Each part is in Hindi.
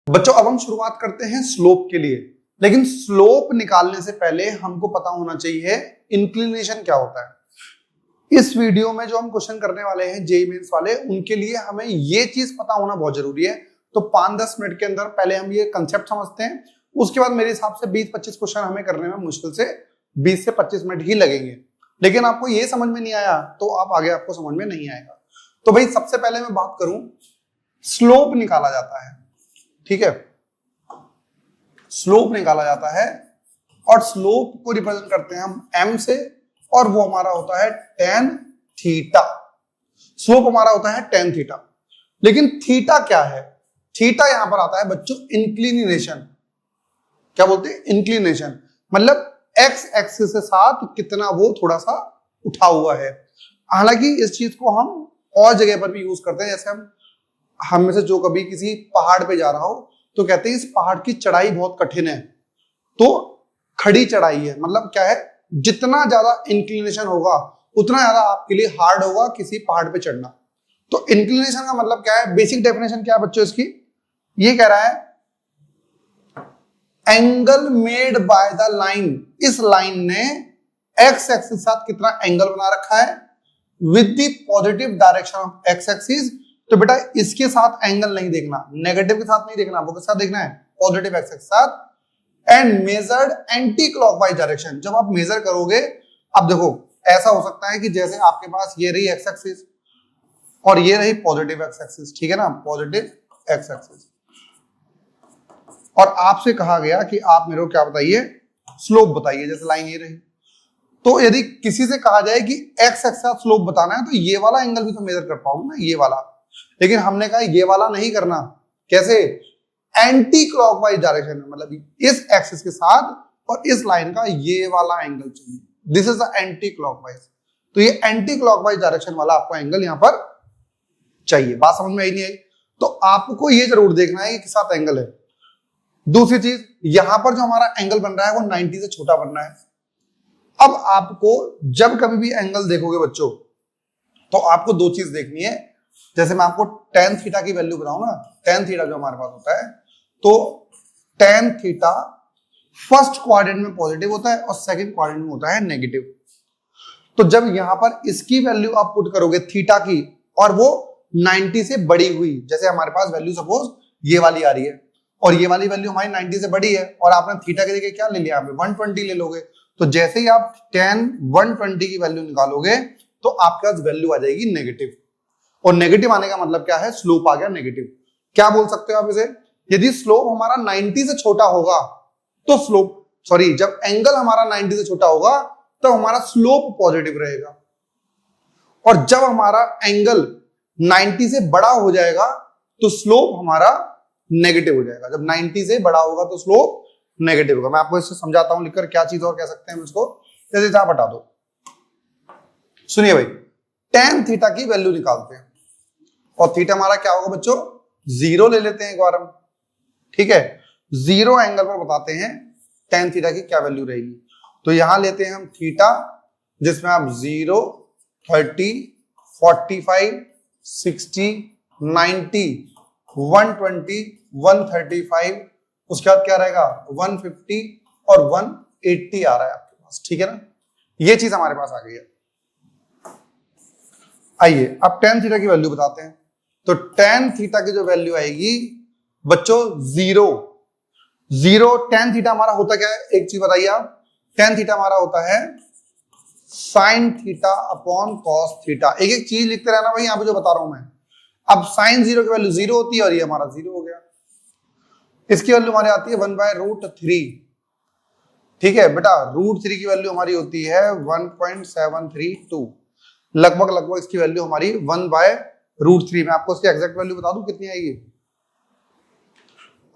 बच्चों अब हम शुरुआत करते हैं स्लोप के लिए, लेकिन स्लोप निकालने से पहले हमको पता होना चाहिए इंक्लिनेशन क्या होता है। इस वीडियो में जो हम क्वेश्चन करने वाले हैं जेईई मेंस वाले, उनके लिए हमें ये चीज पता होना बहुत जरूरी है। तो 5-10 मिनट के अंदर पहले हम ये कंसेप्ट समझते हैं, उसके बाद मेरे हिसाब से 20-25 क्वेश्चन हमें करने में मुश्किल से 20 से 25 मिनट ही लगेंगे। लेकिन आपको ये समझ में नहीं आया तो आप आगे आपको समझ में नहीं आएगा। तो भाई सबसे पहले मैं बात करूं, स्लोप निकाला जाता है, ठीक है, स्लोप निकाला जाता है और स्लोप को रिप्रेजेंट करते हैं हम m से, और वो हमारा होता है tan थीटा। स्लोप हमारा होता है tan थीटा, लेकिन थीटा क्या है? थीटा यहां पर आता है बच्चों इंक्लिनेशन। क्या बोलते हैं? इंक्लिनेशन, मतलब x एक्सिस के साथ कितना वो थोड़ा सा उठा हुआ है। हालांकि इस चीज को हम और जगह पर भी यूज करते हैं, जैसे हम में से जो कभी किसी पहाड़ पे जा रहा हो तो कहते हैं इस पहाड़ की चढ़ाई बहुत कठिन है, तो खड़ी चढ़ाई है। मतलब क्या है, जितना ज्यादा इंक्लिनेशन होगा उतना ज्यादा आपके लिए हार्ड होगा किसी पहाड़ पे चढ़ना। तो इंक्लिनेशन का मतलब क्या है? बेसिक डेफिनेशन क्या है बच्चों इसकी? ये कह रहा है angle made by the line, इस लाइन ने एक्स एक्सिस के साथ कितना एंगल बना रखा है with the positive direction of x axis. तो बेटा इसके साथ एंगल नहीं देखना, नेगेटिव के साथ नहीं देखना, वो के साथ देखना है पॉजिटिव एक्सिस के साथ। And measured anti clockwise direction, जब आप मेजर करोगे, अब देखो ऐसा हो सकता है कि जैसे आपके पास ये रही एक्स एक्सिस और ये रही पॉजिटिव एक्स एक्सिस, ठीक है ना, पॉजिटिव एक्स एक्सिस, और आपसे कहा गया कि आप मेरे को क्या बताइए, स्लोप बताइए, जैसे लाइन ये रही। तो यदि किसी से कहा जाए कि एक्स एक्स का स्लोप बताना है तो ये वाला एंगल भी तो मेजर कर पाओगे ना, ये वाला। लेकिन हमने कहा ये वाला नहीं करना, कैसे? एंटी क्लॉकवाइज डायरेक्शन में, मतलब इस एक्सिस के साथ और इस लाइन का ये वाला एंगल चाहिए, this is the anti clockwise. तो ये एंटी क्लॉकवाइज डायरेक्शन वाला आपको एंगल यहां पर चाहिए। बात समझ में आई नहीं आई? तो आपको ये जरूर देखना है कि किस साथ एंगल है। दूसरी चीज, यहां पर जो हमारा एंगल बन रहा है वो 90 से छोटा बनना है। अब आपको जब कभी भी एंगल देखोगे बच्चों, तो आपको दो चीज देखनी है। जैसे मैं आपको tan थीटा की वैल्यू बताऊं ना, tan थीटा जो हमारे पास होता है, तो tan थीटा फर्स्ट क्वाड्रेंट में पॉजिटिव होता है और सेकंड क्वाड्रेंट में होता है नेगेटिव। तो जब यहां पर इसकी वैल्यू आप पुट करोगे थीटा की, और वो 90 से बड़ी हुई, जैसे हमारे पास वैल्यू सपोज ये वाली आ रही है और ये वाली वैल्यू हमारी 90 से बड़ी है, और आपने थीटा के जगह क्या ले लिया, 120 ले लोगे। तो जैसे ही आप tan 120 की वैल्यू निकालोगे तो आपके पास वैल्यू आ जाएगी नेगेटिव, और नेगेटिव आने का मतलब क्या है? स्लोप आ गया नेगेटिव। क्या बोल सकते हो आप इसे? यदि स्लोप हमारा 90 से छोटा होगा तो जब एंगल हमारा 90 से छोटा होगा तो हमारा स्लोप पॉजिटिव रहेगा, और जब हमारा एंगल 90 से बड़ा हो जाएगा तो स्लोप हमारा नेगेटिव हो जाएगा। जब 90 से बड़ा होगा तो स्लोप नेगेटिव होगा। मैं आपको इससे समझाता हूं लिखकर, क्या चीज और कह सकते हैं इसको, जैसे आप हटा दो। सुनिए भाई, tan थीटा की वैल्यू निकालते हैं, और थीटा हमारा क्या होगा बच्चों? 0 ले लेते हैं एक बार हम, ठीक है। 0 एंगल पर बताते हैं tan थीटा की क्या वैल्यू रहेगी। तो यहां लेते हैं हम थीटा, जिसमें आप 0, 30, 45, 60, 90, 120, 135, उसके बाद क्या रहेगा 150 और 180 आ रहा है आपके पास, ठीक है ना। ये चीज हमारे पास आ गई है। आइए अब tan थीटा की वैल्यू बताते हैं। तो tan थीटा की जो वैल्यू आएगी बच्चों 0 tan थीटा हमारा होता क्या है? एक चीज बताइए आप, tan थीटा हमारा होता है sin theta upon cos theta. एक एक चीज लिखते रहना भाई, यहां पे जो बता रहा हूं मैं। अब sin 0 की वैल्यू 0 होती है और ये हमारा 0 हो गया। इसकी वैल्यू हमारी आती है 1/√3, ठीक है बेटा। √3 की वैल्यू हमारी होती है 1.732, लगभग इसकी वैल्यू हमारी 1/√3। मैं आपको इसकी एग्जैक्ट वैल्यू बता दूं कितनी आएगी,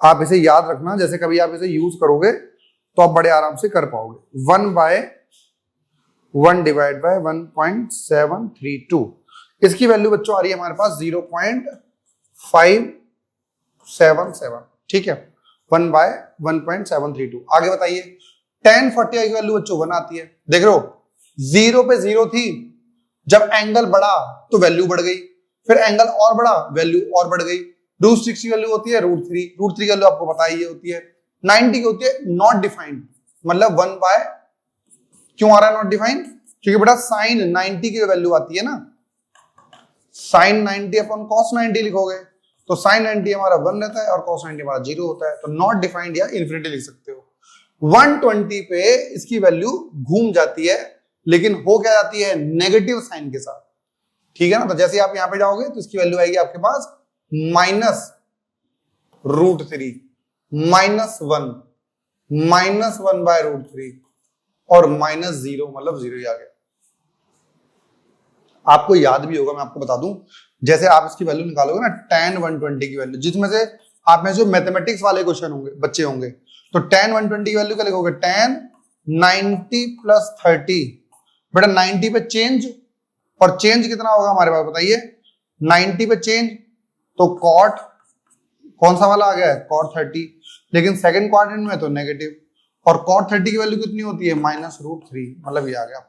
आप इसे याद रखना, जैसे कभी आप इसे यूज करोगे तो आप बड़े आराम से कर पाओगे। 1/1 डिवाइड बाय 1.732, इसकी वैल्यू बच्चों आ रही है हमारे पास 0.577, ठीक है, 1/1.732। आगे बताइए, tan 40 की वैल्यू बच्चों 1 आती है। देख रहे हो, 0 पे 0 थी, जब एंगल बढ़ा तो वैल्यू बढ़ गई, फिर एंगल और बढ़ा, वैल्यू और बढ़ गई। √6 की वैल्यू होती है √3, √3 की वैल्यू आपको पता ही होती है। 90 की होती है नॉट डिफाइंड, मतलब 1/, क्यों आ रहा है नॉट डिफाइंड? क्योंकि बेटा साइन 90 की वैल्यू आती है ना, साइन 90 अपॉन कॉस 90 लिखोगे तो साइन 90 हमारा 1 रहता है और कॉस 90 हमारा 0 होता है, तो नॉट डिफाइंड या इन्फिनिटी लिख सकते हो। 120 पे इसकी वैल्यू घूम जाती है, लेकिन हो क्या जाती है, नेगेटिव साइन के साथ, ठीक है ना। तो जैसे आप यहां पे जाओगे तो इसकी वैल्यू आएगी आपके पास -√3, -1, -1/√3 और -0, मतलब 0 ही आ गया। आपको याद भी होगा, मैं आपको बता दूं, जैसे आप इसकी वैल्यू निकालोगे ना tan 120 की वैल्यू, जिसमें से आप में जो मैथमेटिक्स वाले क्वेश्चन होंगे, बच्चे होंगे, तो tan 120 की वैल्यू क्या लिखोगे, tan 90 + 30, बेटा 90 पे चेंज, और चेंज कितना होगा हमारे पास बताइए, 90 पे चेंज तो cot कौन सा वाला आ गया है, cot 30, लेकिन सेकंड क्वाड्रेंट में तो नेगेटिव, और cot 30 की वैल्यू कितनी होती है, -√3, मतलब ये आ गया।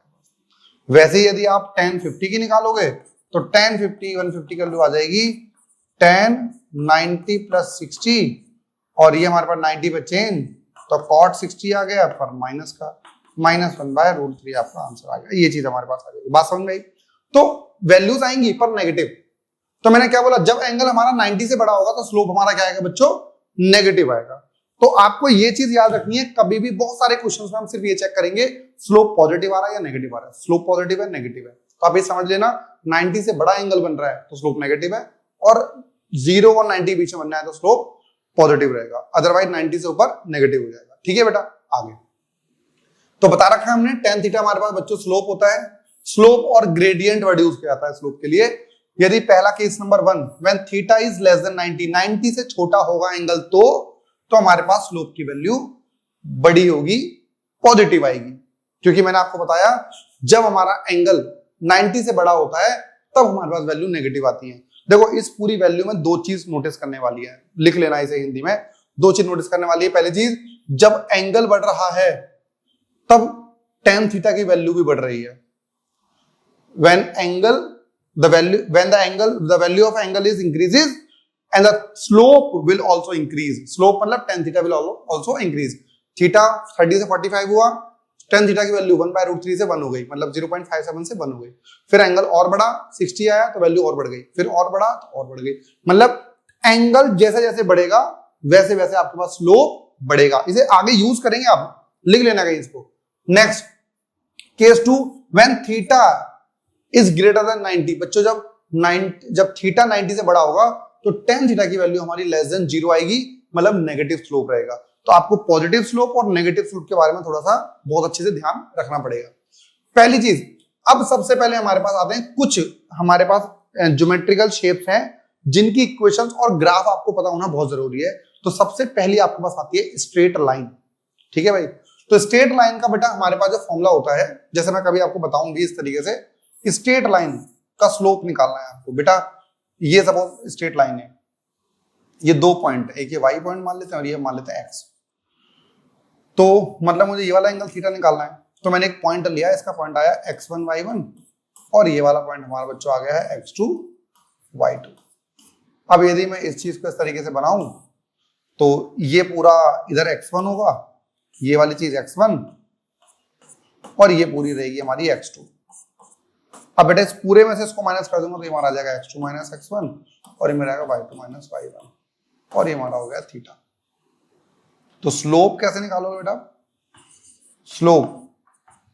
वैसे ही यदि आप tan 50 की निकालोगे तो tan 50 150 की वैल्यू आ जाएगी tan 90 + 60, और ये हमारे पास 90 पे चेंज तो cot 60 आ गया पर माइनस का, -1/√3 आपका आंसर आ गया। ये चीज हमारे पास आ गई, बात समझ में आई। तो वैल्यूज आएंगी पर नेगेटिव। तो मैंने क्या बोला, जब एंगल हमारा 90 से बड़ा होगा तो स्लोप हमारा क्या आएगा बच्चों, नेगेटिव आएगा। तो आपको ये चीज याद रखनी है, कभी भी बहुत सारे क्वेश्चंस में हम सिर्फ ये चेक करेंगे स्लोप पॉजिटिव आ रहा है या नेगेटिव आ रहा है, स्लोप पॉजिटिव है नेगेटिव है, तो आप ये समझ लेना 90 से बड़ा एंगल बन रहा है तो स्लोप नेगेटिव है, और 0 और 90 बीच में बनना है तो स्लोप पॉजिटिव रहेगा, अदरवाइज 90 से ऊपर नेगेटिव हो जाएगा। ठीक है बेटा, आगे तो बता रखा है हमने tan थीटा हमारे पास बच्चों स्लोप होता है, स्लोप और ग्रेडियंट वर्ड यूज किया जाता है स्लोप के लिए। यदि पहला case number 1 when theta is less than 90 से छोटा होगा एंगल तो हमारे पास स्लोप की वैल्यू बड़ी होगी, पॉजिटिव आएगी, क्योंकि मैंने आपको बताया जब हमारा एंगल 90 से बड़ा होता है तब हमारे पास वैल्यू नेगेटिव आती है। देखो इस पूरी वैल्यू में दो चीज नोटिस करने वाली है, लिख लेना इसे हिंदी में, दो चीज नोटिस करने वाली है। पहली चीज, जब एंगल बढ़ रहा है तब tan थीटा की वैल्यू भी बढ़ रही है। when the value of angle is increases and the slope will also increase, slope मतलब tan theta will also increase। Theta 30 से 45 हुआ, tan थीटा की वैल्यू 1/√3 से 1 हो गई, मतलब 0.57 से 1 हो गई, फिर एंगल और बढ़ा 60 आया तो वैल्यू और बढ़ गई, फिर और बढ़ा तो और बढ़ गई, मतलब एंगल जैसे जैसे बढ़ेगा वैसे वैसे आपके पास स्लोप बढ़ेगा। इसे आगे यूज करेंगे, आप लिख लेना कहीं इसको। Next case 2 when theta is greater then 90, बच्चों जब थीटा 90 से बड़ा होगा तो tan थीटा की वैल्यू हमारी लेस देन 0 आएगी, मतलब नेगेटिव स्लोप रहेगा। तो आपको पॉजिटिव स्लोप और नेगेटिव स्लोप के बारे में थोड़ा सा बहुत अच्छे से ध्यान रखना पड़ेगा। पहली चीज, अब सबसे पहले हमारे पास आते हैं कुछ हमारे पास ज्योमेट्रिकल शेप्स हैं जिनकी इक्वेशंस और ग्राफ आपको पता होना बहुत जरूरी है। तो सबसे पहली आपके पास आती है स्ट्रेट लाइन। ठीक है भाई, तो स्ट्रेट लाइन का बेटा हमारे पास जो फॉर्मूला होता है, जैसे मैं कभी आपको बताऊंगी इस तरीके से, स्ट्रेट लाइन का स्लोप निकालना है आपको। बेटा ये सपोज स्ट्रेट लाइन है, ये दो पॉइंट, एक ये वाई पॉइंट मान लेते हैं और ये मान लेते हैं एक्स, तो मतलब मुझे ये वाला एंगल थीटा निकालना है। तो मैंने एक पॉइंट लिया, इसका पॉइंट आया x1 y1 और ये वाला पॉइंट हमारा बच्चों आ गया है x2 y2। अब यदि मैं इस चीज को इस तरीके से बनाऊं तो ये पूरा इधर x1 होगा, ये वाली चीज x1 और ये पूरी रहेगी हमारी x2। अब बेटा इस पूरे में से इसको माइनस कर दूंगा तो ये हमारा आ जाएगा x2 - x1 और ये मेरा आएगा y2 - y1 और ये हमारा हो गया थीटा। तो स्लोप कैसे निकालोगे बेटा? स्लोप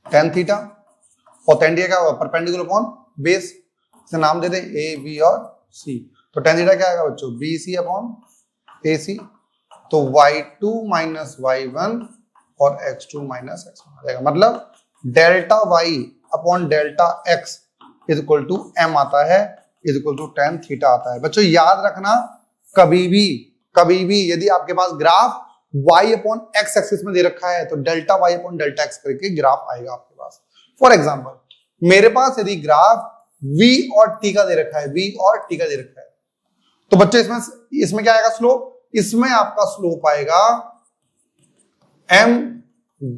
tan थीटा, और tan थीटा क्या होगा? परपेंडिकुलर अपॉन बेस, इसे नाम दे दें ए बी और सी। तो tan थीटा क्या आएगा बच्चों? BC upon AC। तो y2 - y1 और x2 - x1 आ जाएगा, मतलब delta y upon delta x is equal to m आता है, is equal to tan theta आता है। बच्चों याद रखना, कभी भी यदि आपके पास graph y upon x axis में दे रखा है तो delta y upon delta x करके ग्राफ आएगा आपके पास। फॉर एग्जांपल मेरे पास यदि ग्राफ v और t का दे रखा है, v और t का दे रखा है, तो बच्चों इसमें क्या आएगा स्लोप? इसमें आपका स्लोप आएगा m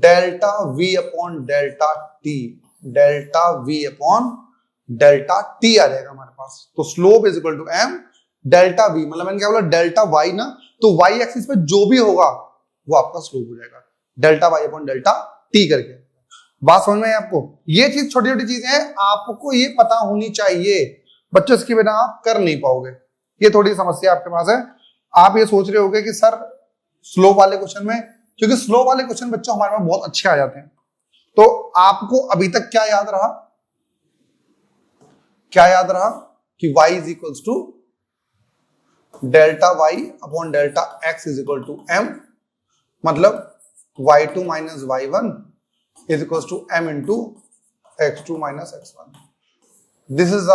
delta v upon delta t, delta v upon delta t आ जाएगा हमारे पास। तो slope is equal to m delta v, मतलब मैंने क्या बोला डेल्टा वाई ना, तो वाई एक्सिस पे जो भी होगा वो आपका स्लोप हो जाएगा, delta Y upon delta t करके। बात समझ में है आपको? ये चीज छोटी छोटी चीजें हैं, आपको ये पता होनी चाहिए बच्चों, इसके बिना आप कर नहीं पाओगे। ये थोड़ी समस्या आपके पास है। आप ये सोच रहे होगे कि सर स्लोप वाले क्वेश्चन में, क्योंकि स्लोप वाले क्वेश्चन बच्चों हमारे पास बहुत अच्छे आ जाते हैं, तो आपको अभी तक क्या याद रहा, क्या याद रहा कि y is equals to delta Y upon delta x is equal to m, मतलब y2 minus y1 is equals to m into x2 minus x1। This is the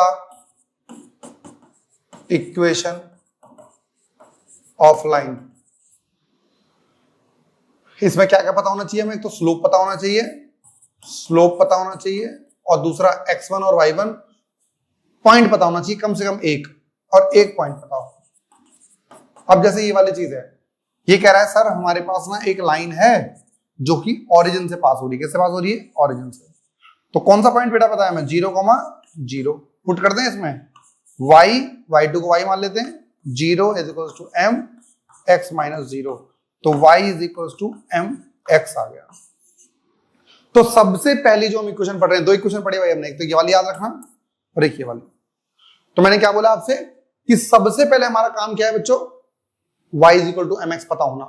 equation of line. इसमें क्या क्या पता होना चाहिए हमें? एक तो स्लोप पता होना चाहिए, स्लोप पता होना चाहिए, और दूसरा x1 और y1 पॉइंट पता होना चाहिए, कम से कम एक, और एक पॉइंट पता हो। अब जैसे ये वाली चीज है, ये कह रहा है सर हमारे पास ना एक लाइन है जो कि ओरिजिन से पास हो रही है। कैसे पास हो रही है? ओरिजिन से। तो कौन सा पॉइंट बेटा पता है हमें? 0,0 पुट करते हैं इसमें, y2 को y मान लेते हैं, 0 is equal to m x minus 0, तो y is equal to m x आ गया। तो सबसे पहली जो हम इक्वेशन पढ़ रहे हैं, दो इक्वेशन पढ़ी भाई हमने, एक तो ये वाली याद रखना और एक ये वाली। तो मैंने क्या बोला आपसे कि सबसे पहले हमारा काम क्या है बच्चों? y is equal to m x पता होना।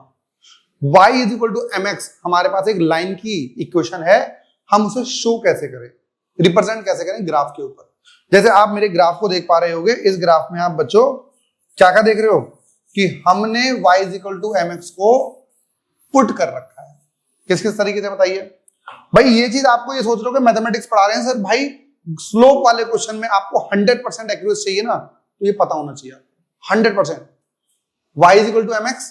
y is equal to m x हमारे पास एक लाइन की इक्वेशन है, हम उसे शो कैसे करें, रिप्रेजेंट कैसे करें ग्राफ के ऊपर। जैसे आप मेरे ग्राफ को देख पा रहे होगे, इस ग्राफ में आप बच्चों क्या क्या देख रहे हो कि हमने y is equal to m x को पुट कर रखा है। किस किस तरीके से बताइए भाई? ये चीज आपको ये सोच रहे हो कि मैथमेटिक्स पढ़ा रहे हैं सर, भाई स्लोप वाले क्वेश्चन में आपको 100% एक्यूरेसी चाहिए ना, तो ये पता होना चाहिए 100%। y is equal to m x,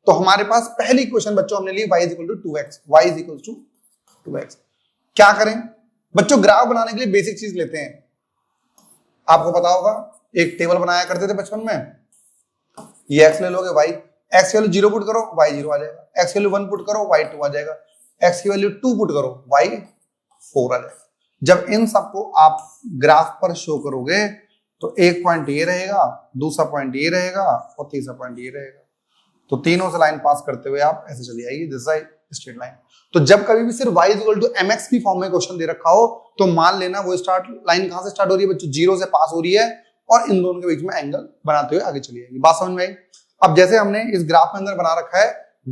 तो हमारे पास पहली क्वेश्चन बच्चों हमने ली y is equal to 2x, y is equal to 2x। क्या करें बच्चों? ग्राफ बनाने के लिए बेसिक चीज लेते हैं। आपको पता होगा एक टेबल बनाया करते थे बचपन में, ये x ले लोगे, y x की वैल्यू 0 पुट करो y 0 आ जाएगा, x की वैल्यू 1 पुट करो y 2 आ जाएगा, x की वैल्यू 2 पुट करो y 4 आ जाएगा। जब इन सबको आप ग्राफ पर शो करोगे तो एक पॉइंट ये रहेगा, दूसरा पॉइंट ये रहेगा और तीसरा पॉइंट ये रहेगा। तो तीनों से लाइन पास करते हुए आप ऐसे चली आएगी, दिस इज स्ट्रेट लाइन। तो जब कभी भी सिर्फ y इक्वल टू mx की फॉर्म में क्वेश्चन दे रखा हो तो मान लेना वो स्टार्ट लाइन कहां से स्टार्ट हो रही है बच्चों? 0 से पास हो रही है और इन दोनों के बीच में एंगल बनाते हुए आगे चली आएगी। बात समझ में आई? अब जैसे हमने इस ग्राफ के अंदर बना रखा है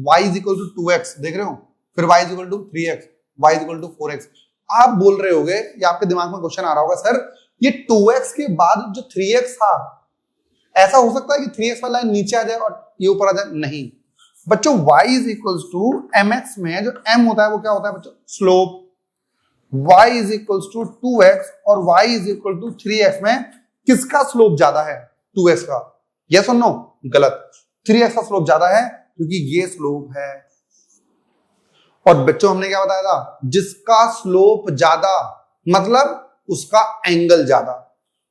y is equal to 2x, देख रहे हो, फिर y is equal to 3x, y is equal to 4x। आप बोल रहे होगे या आपके दिमाग में क्वेश्चन आ रहा होगा, सर ये 2x के बाद जो 3x था, ऐसा हो सकता है कि 3x वाला लाइन नीचे आ जाए और ये ऊपर आ जाए? नहीं बच्चों, y is equal to mx में जो m होता है वो क्या होता है बच्चों? Slope. y is equal to 2x और y is equal to 3x में किसका स्लोप ज्यादा है? 2x का। यस और नो? गलत, 3x का स्लोप ज्यादा है क्योंकि ये स्लोप है। और बच्चों हमने क्या बताया था? जिसका स्लोप ज्यादा मतलब उसका एंगल ज्यादा।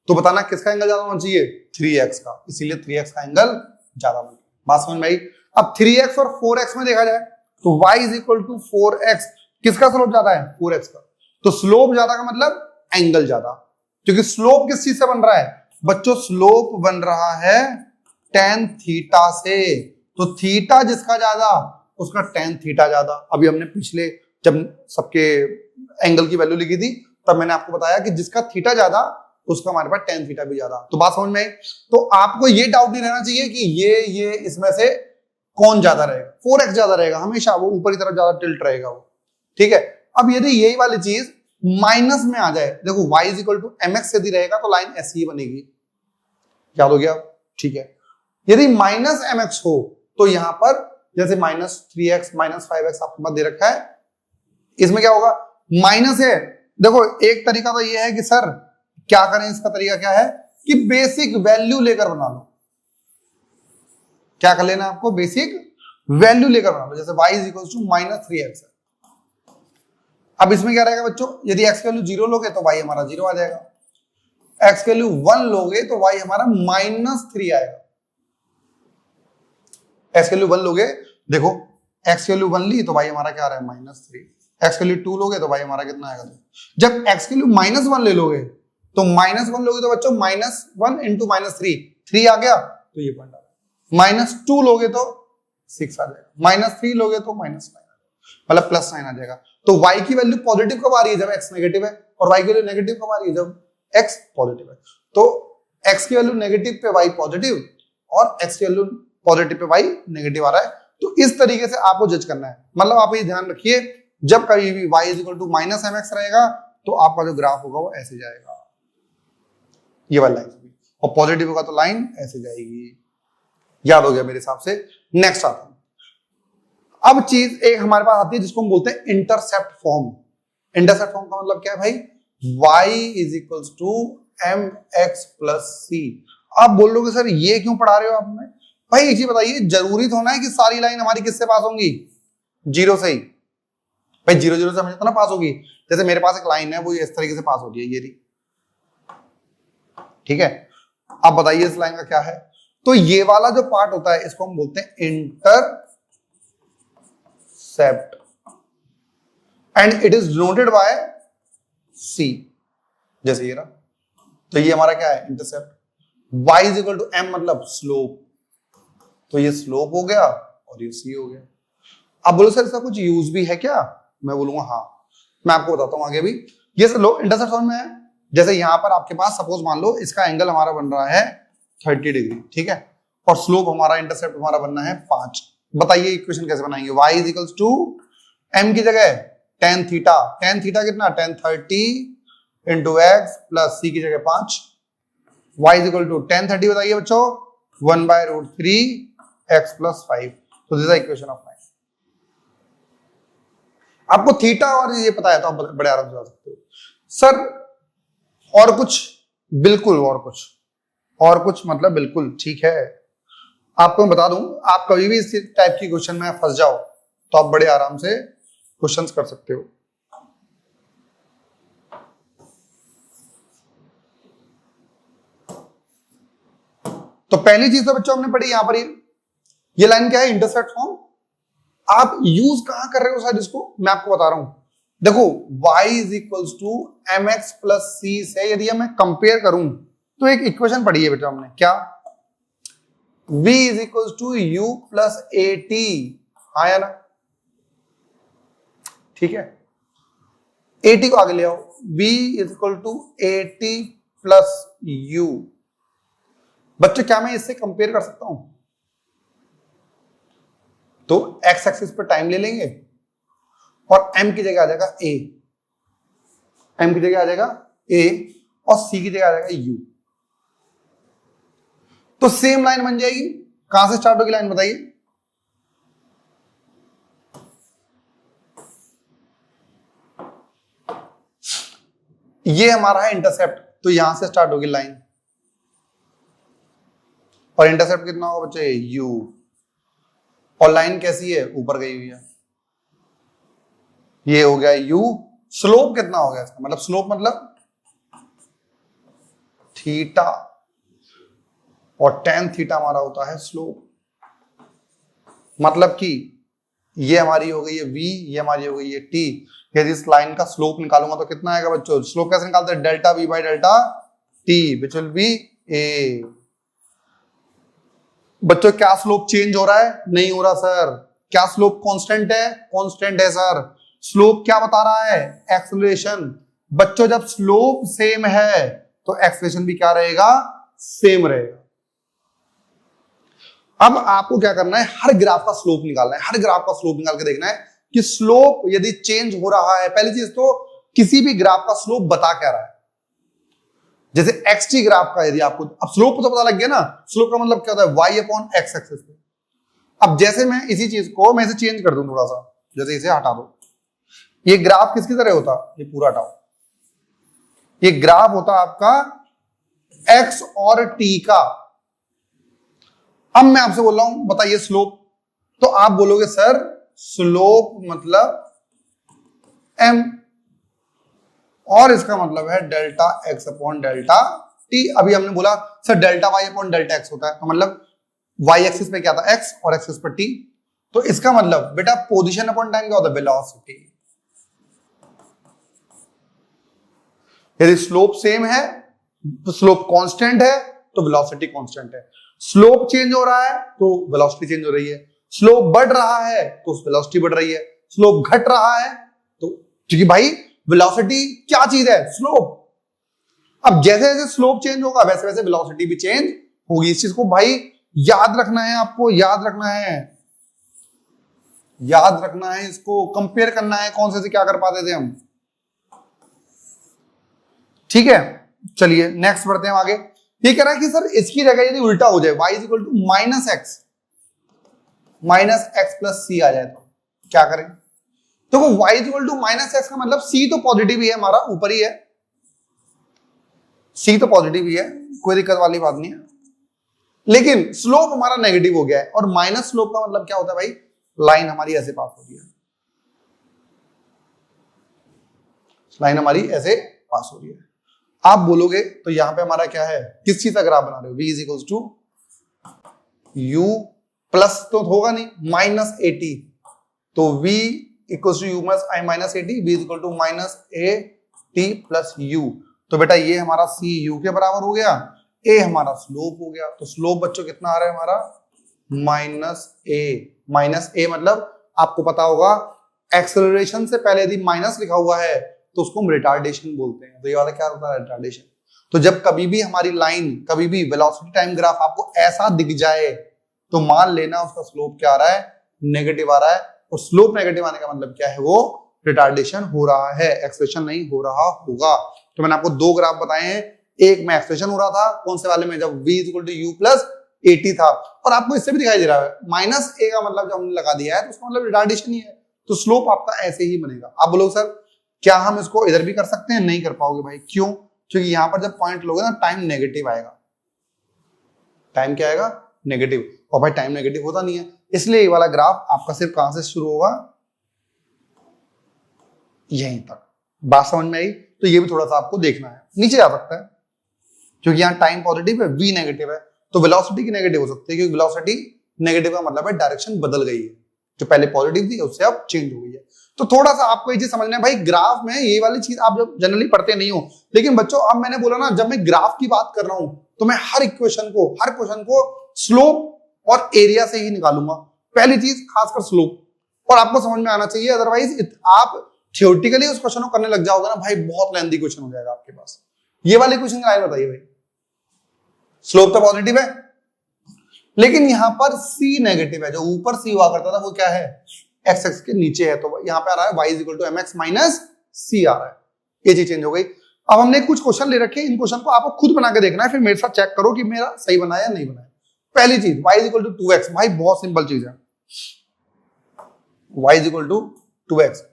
तो बताना किसका एंगल ज्यादा होना चाहिए? 3x का, इसीलिए 3x का एंगल ज्यादा होना। बात समझ में आई? अब 3x और 4x में देखा जाए तो y is equal to 4x, किसका स्लोप ज्यादा है? 4x का। तो स्लोप ज्यादा का मतलब एंगल ज्यादा, क्योंकि स्लोप किस चीज से बन रहा है बच्चों? स्लोप बन रहा है tan थीटा से। तो थीटा जिसका ज्यादा उसका tan थीटा ज्यादा। अभी हमने पिछले जब सबके एंगल की वैल्यू लिखी थी तब मैंने आपको बताया कि जिसका थीटा ज्यादा उसका हमारे पास tan थीटा भी ज्यादा। तो बात समझ में आई? तो आपको ये डाउट नहीं रहना चाहिए कि ये इसमें से कौन ज्यादा रहेगा। 4x ज्यादा रहेगा हमेशा, वो ऊपर की तरफ ज्यादा टिल्ट रहेगा वो, ठीक है। अब यदि यही वाली चीज माइनस में आ जाए, देखो y is equal to mx यदि रहेगा तो लाइन ऐसी ही बनेगी, याद हो गया? ठीक है। यदि माइनस mx हो तो यहां पर जैसे माइनस 3x माइनस 5x आपके पास दे रखा है, इसमें क्या होगा? माइनस है। देखो एक तरीका तो ये है कि सर क्या करें, इसका तरीका क्या है कि बेसिक वैल्यू लेकर बना लो। क्या कर लेना आपको? बेसिक वैल्यू लेकर बना लो। जैसे y is equal to minus 3x है। अब इसमें क्या रहेगा बच्चों? यदि x की वैल्यू 0 लोगे तो y हमारा 0 आ जाएगा, x की वैल्यू 1 लोगे तो y हमारा माइनस 3 आएगा। x की वैल्यू 1 लोगे, देखो x की वैल्यू 1 ली तो y हमारा क्या आ रहा है? माइनस 3। x की वैल्यू 2 लोगे तो y हमारा कितना आएगा? जब x की वैल्यू माइनस 1 ले लोगे तो माइनस 1 लोगे तो बच्चों माइनस 1 इंटू माइनस 3 आ गया, तो ये पॉइंट आ जाएगा। -2 लोगे तो 6 आ जाएगा, -3 लोगे तो -9 आ जाएगा, मतलब +9 आ जाएगा। तो y की वैल्यू पॉजिटिव कब आ रही है? जब x नेगेटिव है, और y की वैल्यू नेगेटिव कब आ रही है? जब x पॉजिटिव है। तो x की वैल्यू नेगेटिव पे y पॉजिटिव, और x की value positive pay y negative आ रहा है। तो इस तरीके से आपको जज करना है। मतलब आप ये ध्यान रखिए, जब कभी भी y = -mx रहेगा तो आपका जो ग्राफ होगा वो ऐसे जाएगा, ये वाला लाइन, और पॉजिटिव होगा तो लाइन ऐसे जाएगी। याद हो गया मेरे हिसाब से। नेक्स्ट आता है, अब चीज एक हमारे पास आती है जिसको हम बोलते हैं इंटरसेप्ट फॉर्म। इंटरसेप्ट फॉर्म का मतलब क्या है भाई? y = mx + c। आप बोलोगे सर ये क्यों पढ़ा रहे हो आप हमें? भाई एक चीज बताइए, जरूरी तो होना है कि सारी लाइन हमारी किससे पास होंगी? 0 से ही। भाई 0 0 से हमेशा तो ना पास होगी। जैसे मेरे पास एक लाइन है, वो इस तरीके से पास हो रही है, ये रही, ठीक है। अब बताइए इस लाइन का क्या है? तो ये वाला जो पार्ट होता है इसको हम बोलते हैं intercept, and it is denoted by c, जैसे ये रहा। तो ये हमारा क्या है? इंटरसेप्ट। y = m मतलब स्लोप, तो ये स्लोप हो गया और ये c हो गया। अब बोलो सर इसका कुछ यूज भी है क्या? मैं बोलूंगा हाँ, मैं आपको बताता हूं आगे भी। ये सर लो इंटरसेप्ट समझ में है। जैसे यहां पर आपके पास सपोज मान लो इसका एंगल हमारा बन रहा है 30 डिग्री, ठीक है, और स्लोप हमारा, इंटरसेप्ट हमारा बनना है 5। बताइए इक्वेशन कैसे बनाएंगे? y = m की जगह tan थीटा, tan थीटा कितना? tan 30 × x + c की जगह 5। y = tan 30 बताइए बच्चों, 1/√3 x + 5। तो दिस इज इक्वेशन ऑफ 9। आपको थीटा और ये पता है तो आप बड़े आराम से जा सकते हो। सर और कुछ? बिल्कुल और कुछ मतलब बिल्कुल ठीक है। आपको मैं बता दूं, आप कभी भी इस टाइप की क्वेश्चन में फंस जाओ तो आप बड़े आराम से क्वेश्चंस कर सकते हो। तो पहली चीज तो बच्चों हमने पढ़ी यहां पर, ये लाइन क्या है? Intercept form. आप यूज कहां कर रहे हो सर इसको? मैं आपको बता रहा हूं। देखो y = mx + c से यदि मैं कंपेयर करूं तो एक इक्वेशन पढ़ी है बेटा हमने, क्या? v = u + at, हाँ या ना? ठीक है, at को आगे ले आओ, v = at + u। बच्चों क्या मैं इससे कंपेयर कर सकता हूं? तो x एक्सिस पर टाइम ले लेंगे और m की जगह आ जाएगा a, m की जगह आ जाएगा a, और c की जगह आ जाएगा u। तो सेम लाइन बन जाएगी। कहां से स्टार्ट होगी लाइन बताइए? ये हमारा है इंटरसेप्ट, तो यहां से स्टार्ट होगी लाइन, और इंटरसेप्ट कितना होगा बच्चे? u, और लाइन कैसी है? ऊपर गई हुई है, ये हो गया u। स्लोप कितना हो गया इसका? मतलब स्लोप मतलब थीटा, और tan थीटा हमारा होता है स्लोप। मतलब कि ये हमारी हो गई है v, ये हमारी हो गई है t। यदि इस लाइन का स्लोप निकालूंगा तो कितना आएगा बच्चों? स्लोप कैसे निकालते हैं? Delta v by delta t, which will be a। बच्चों क्या स्लोप चेंज हो रहा है? नहीं हो रहा सर। क्या स्लोप कांस्टेंट है? कांस्टेंट है सर। स्लोप क्या बता रहा है? एक्सेलरेशन। बच्चों जब स्लोप सेम है तो एक्सेलरेशन भी क्या रहेगा? सेम रहेगा। अब आपको क्या करना है? हर ग्राफ का स्लोप निकालना है, हर ग्राफ का स्लोप निकाल के देखना है कि स्लोप यदि चेंज हो रहा है। पहली चीज तो किसी भी ग्राफ का स्लोप बता क्या रहा है। जैसे xt ग्राफ का यदि आपको, अब स्लोप तो पता लग गया ना, स्लोप का मतलब क्या होता है? y/x एक्सिस पे। अब जैसे मैं इसी चीज को मैं इसे चेंज कर दूं थोड़ा सा, जैसे इसे हटा दो, ये ग्राफ किसकी तरह होता? ये पूरा हटाओ, ये ग्राफ होता आपका x और t का। अब मैं आपसे बोल रहा हूं बताइए स्लोप, तो आप बोलोगे सर स्लोप मतलब m, और इसका मतलब है डेल्टा x/डेल्टा t। अभी हमने बोला सर डेल्टा y/डेल्टा x होता है, तो मतलब y एक्सिस पे क्या था? x, और एक्सिस पे t। तो इसका मतलब बेटा पोजीशन अपॉन टाइम क्या होता है? वेलोसिटी। यदि स्लोप सेम है, स्लोप कांस्टेंट है, तो वेलोसिटी कांस्टेंट है। स्लोप चेंज हो रहा है तो वेलोसिटी चेंज हो रही है, स्लोप बढ़ रहा है तो वेलोसिटी बढ़ रही है, स्लोप घट रहा है तो, क्योंकि भाई वेलोसिटी क्या चीज है, स्लोप। अब जैसे जैसे स्लोप चेंज होगा वैसे वैसे वेलोसिटी भी चेंज होगी। इस चीज को भाई याद रखना है, आपको याद रखना है, याद रखना है, इसको कंपेयर करना है कौन से क्या कर पाते थे हम। ठीक है, चलिए नेक्स्ट बढ़ते हैं आगे। ये कह रहा है कि सर इसकी जगह यदि उल्टा हो जाए, y is equal to minus X plus C आ जाए तो क्या करें। तो y is equal to minus X का मतलब c तो पॉजिटिव ही है, हमारा ऊपर ही है, c तो पॉजिटिव ही है, कोई दिक्कत वाली बात नहीं है, लेकिन स्लोप हमारा नेगेटिव हो गया है। और माइनस स्लोप का मतलब क्या होता है भाई, लाइन हमारी ऐसे पास हो रही है, लाइन हमारी ऐसे पास हो रही है। आप बोलोगे तो यहां पे हमारा क्या है, किस चीज का ग्राफ बना रहे हो, v is equal to u plus तो होगा नहीं माइनस ए टी, तो v equal to u minus a t, v is equal to minus a t plus u. तो बेटा ये हमारा c u के बराबर हो गया, a हमारा स्लोप हो गया। तो स्लोप बच्चों कितना आ रहा है हमारा, माइनस ए मतलब आपको पता होगा एक्सेलरेशन से पहले यदि माइनस लिखा हुआ है तो उसको हम रिटार्डेशन बोलते हैं। तो ये वाला क्या होता है, रिटार्डेशन। तो जब कभी भी हमारी लाइन, कभी भी वेलोसिटी टाइम ग्राफ आपको ऐसा दिख जाए तो मान लेना उसका स्लोप क्या आ रहा है, नेगेटिव आ रहा है। और स्लोप नेगेटिव आने का मतलब क्या है, वो रिटार्डेशन हो रहा है, एक्सेलरेशन नहीं हो रहा होगा। तो मैंने आपको दो ग्राफ बताए हैं, एक में एक्सेलरेशन हो रहा था, कौन से वाले में, जब v is equal to u plus a t था, और आपको इससे भी दिखाई दे रहा है माइनस ए का मतलब जब हमने लगा दिया है तो उसका मतलब रिटार्डेशन ही है। तो स्लोप आपका ऐसे ही बनेगा। आप बोलोगे सर क्या हम इसको इधर भी कर सकते हैं, नहीं कर पाओगे भाई, क्यों, क्योंकि यहां पर जब पॉइंट लोगे ना टाइम नेगेटिव आएगा, टाइम क्या आएगा, नेगेटिव, और भाई टाइम नेगेटिव होता नहीं है, इसलिए ये वाला ग्राफ आपका सिर्फ कहां से शुरू होगा, यहीं तक। बात समझ में आई। तो ये भी थोड़ा सा आपको देखना है, नीचे आ सकता है क्योंकि यहाँ टाइम पॉजिटिव है, v नेगेटिव है, तो वेलोसिटी की नेगेटिव हो सकती है, क्योंकि वेलोसिटी नेगेटिव का मतलब है डायरेक्शन बदल गई है, जो पहले पॉजिटिव थी उससे अब चेंज हो गई है। तो थोड़ा सा आपको ये चीज समझना है भाई, ग्राफ में ये वाली चीज आप जब जनरली पढ़ते नहीं हो, लेकिन बच्चों अब मैंने बोला ना, जब मैं ग्राफ की बात कर रहा हूं तो मैं हर इक्वेशन को, हर क्वेश्चन को स्लोप और एरिया से ही निकालूंगा, पहली चीज खासकर स्लोप, और आपको समझ में आना चाहिए, अदरवाइज आप थियोरेटिकली उस क्वेश्चन को करने लग जाओगे ना भाई, बहुत लेंथी क्वेश्चन हो जाएगा आपके पास। ये वाले क्वेश्चन का लाइन बताइए भाई, स्लोप तो पॉजिटिव है लेकिन यहां पर c नेगेटिव है, जो ऊपर c हुआ करता था वो क्या है, x एक्स के नीचे है, तो यहां पे आ रहा है y is equal to mx minus c आ रहा है, ये चीज चेंज हो गई। अब हमने कुछ क्वेश्चन ले रखे हैं, इन क्वेश्चन को आपको खुद बना के देखना है, फिर मेरे साथ चेक करो कि मेरा सही बना या नहीं बना। पहली चीज y is equal to 2x, भाई बहुत सिंपल चीज है, y is equal to 2x,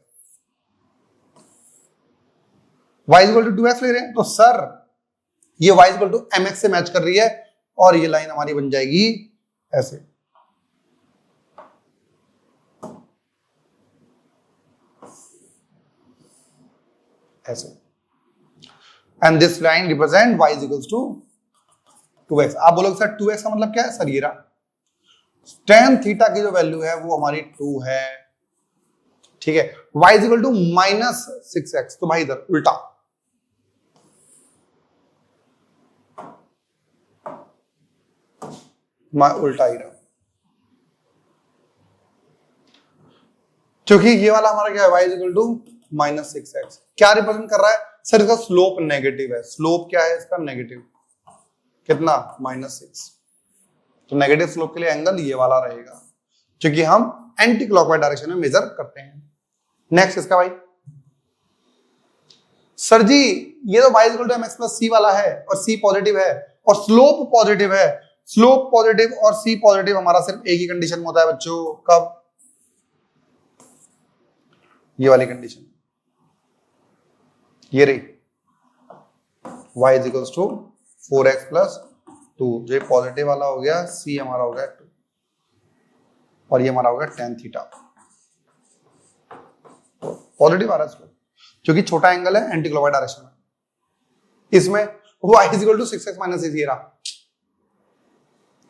y is equal to 2x ले रहे हैं, तो सर ये y is equal to mx से मैच कर रही है, और ये लाइन हमारी बन जाएगी ऐसे, ऐसे, and this line represent y is equal to 2x। आप बोलोगे सर 2x का मतलब क्या है, सर ये रहा tan थीटा की जो वैल्यू है वो हमारी 2 है, ठीक है, y is equal to minus 6x, तो भाई इधर उल्टा, उल्टा ही रहा, क्योंकि ये वाला हमारा क्या है, y is equal to minus 6x, क्या रिप्रेजेंट कर रहा है सर, इसका स्लोप नेगेटिव है, स्लोप क्या है इसका, नेगेटिव, कितना, -6, तो नेगेटिव स्लोप के लिए एंगल ये वाला रहेगा, क्योंकि हम एंटी क्लॉकवाइज डायरेक्शन में मेजर करते हैं। नेक्स्ट इसका भाई, सर जी ये तो y is equal to mx plus c वाला है, और c पॉजिटिव है और स्लोप पॉजिटिव है, स्लोप पॉजिटिव और c पॉजिटिव हमारा सिर्फ एक ही कंडीशन में होता है बच्चों, कब, ये वाली कंडीशन, ये रही y is equal to 4x plus 2, जो पॉजिटिव वाला हो गया, c हमारा हो गया 2, और ये हमारा हो गया tan थीटा, पॉजिटिव आ रहा है क्योंकि छोटा एंगल है एंटी क्लॉकवाइज डायरेक्शन में, इसमें y is equal to 6x minus 6 ये रहा,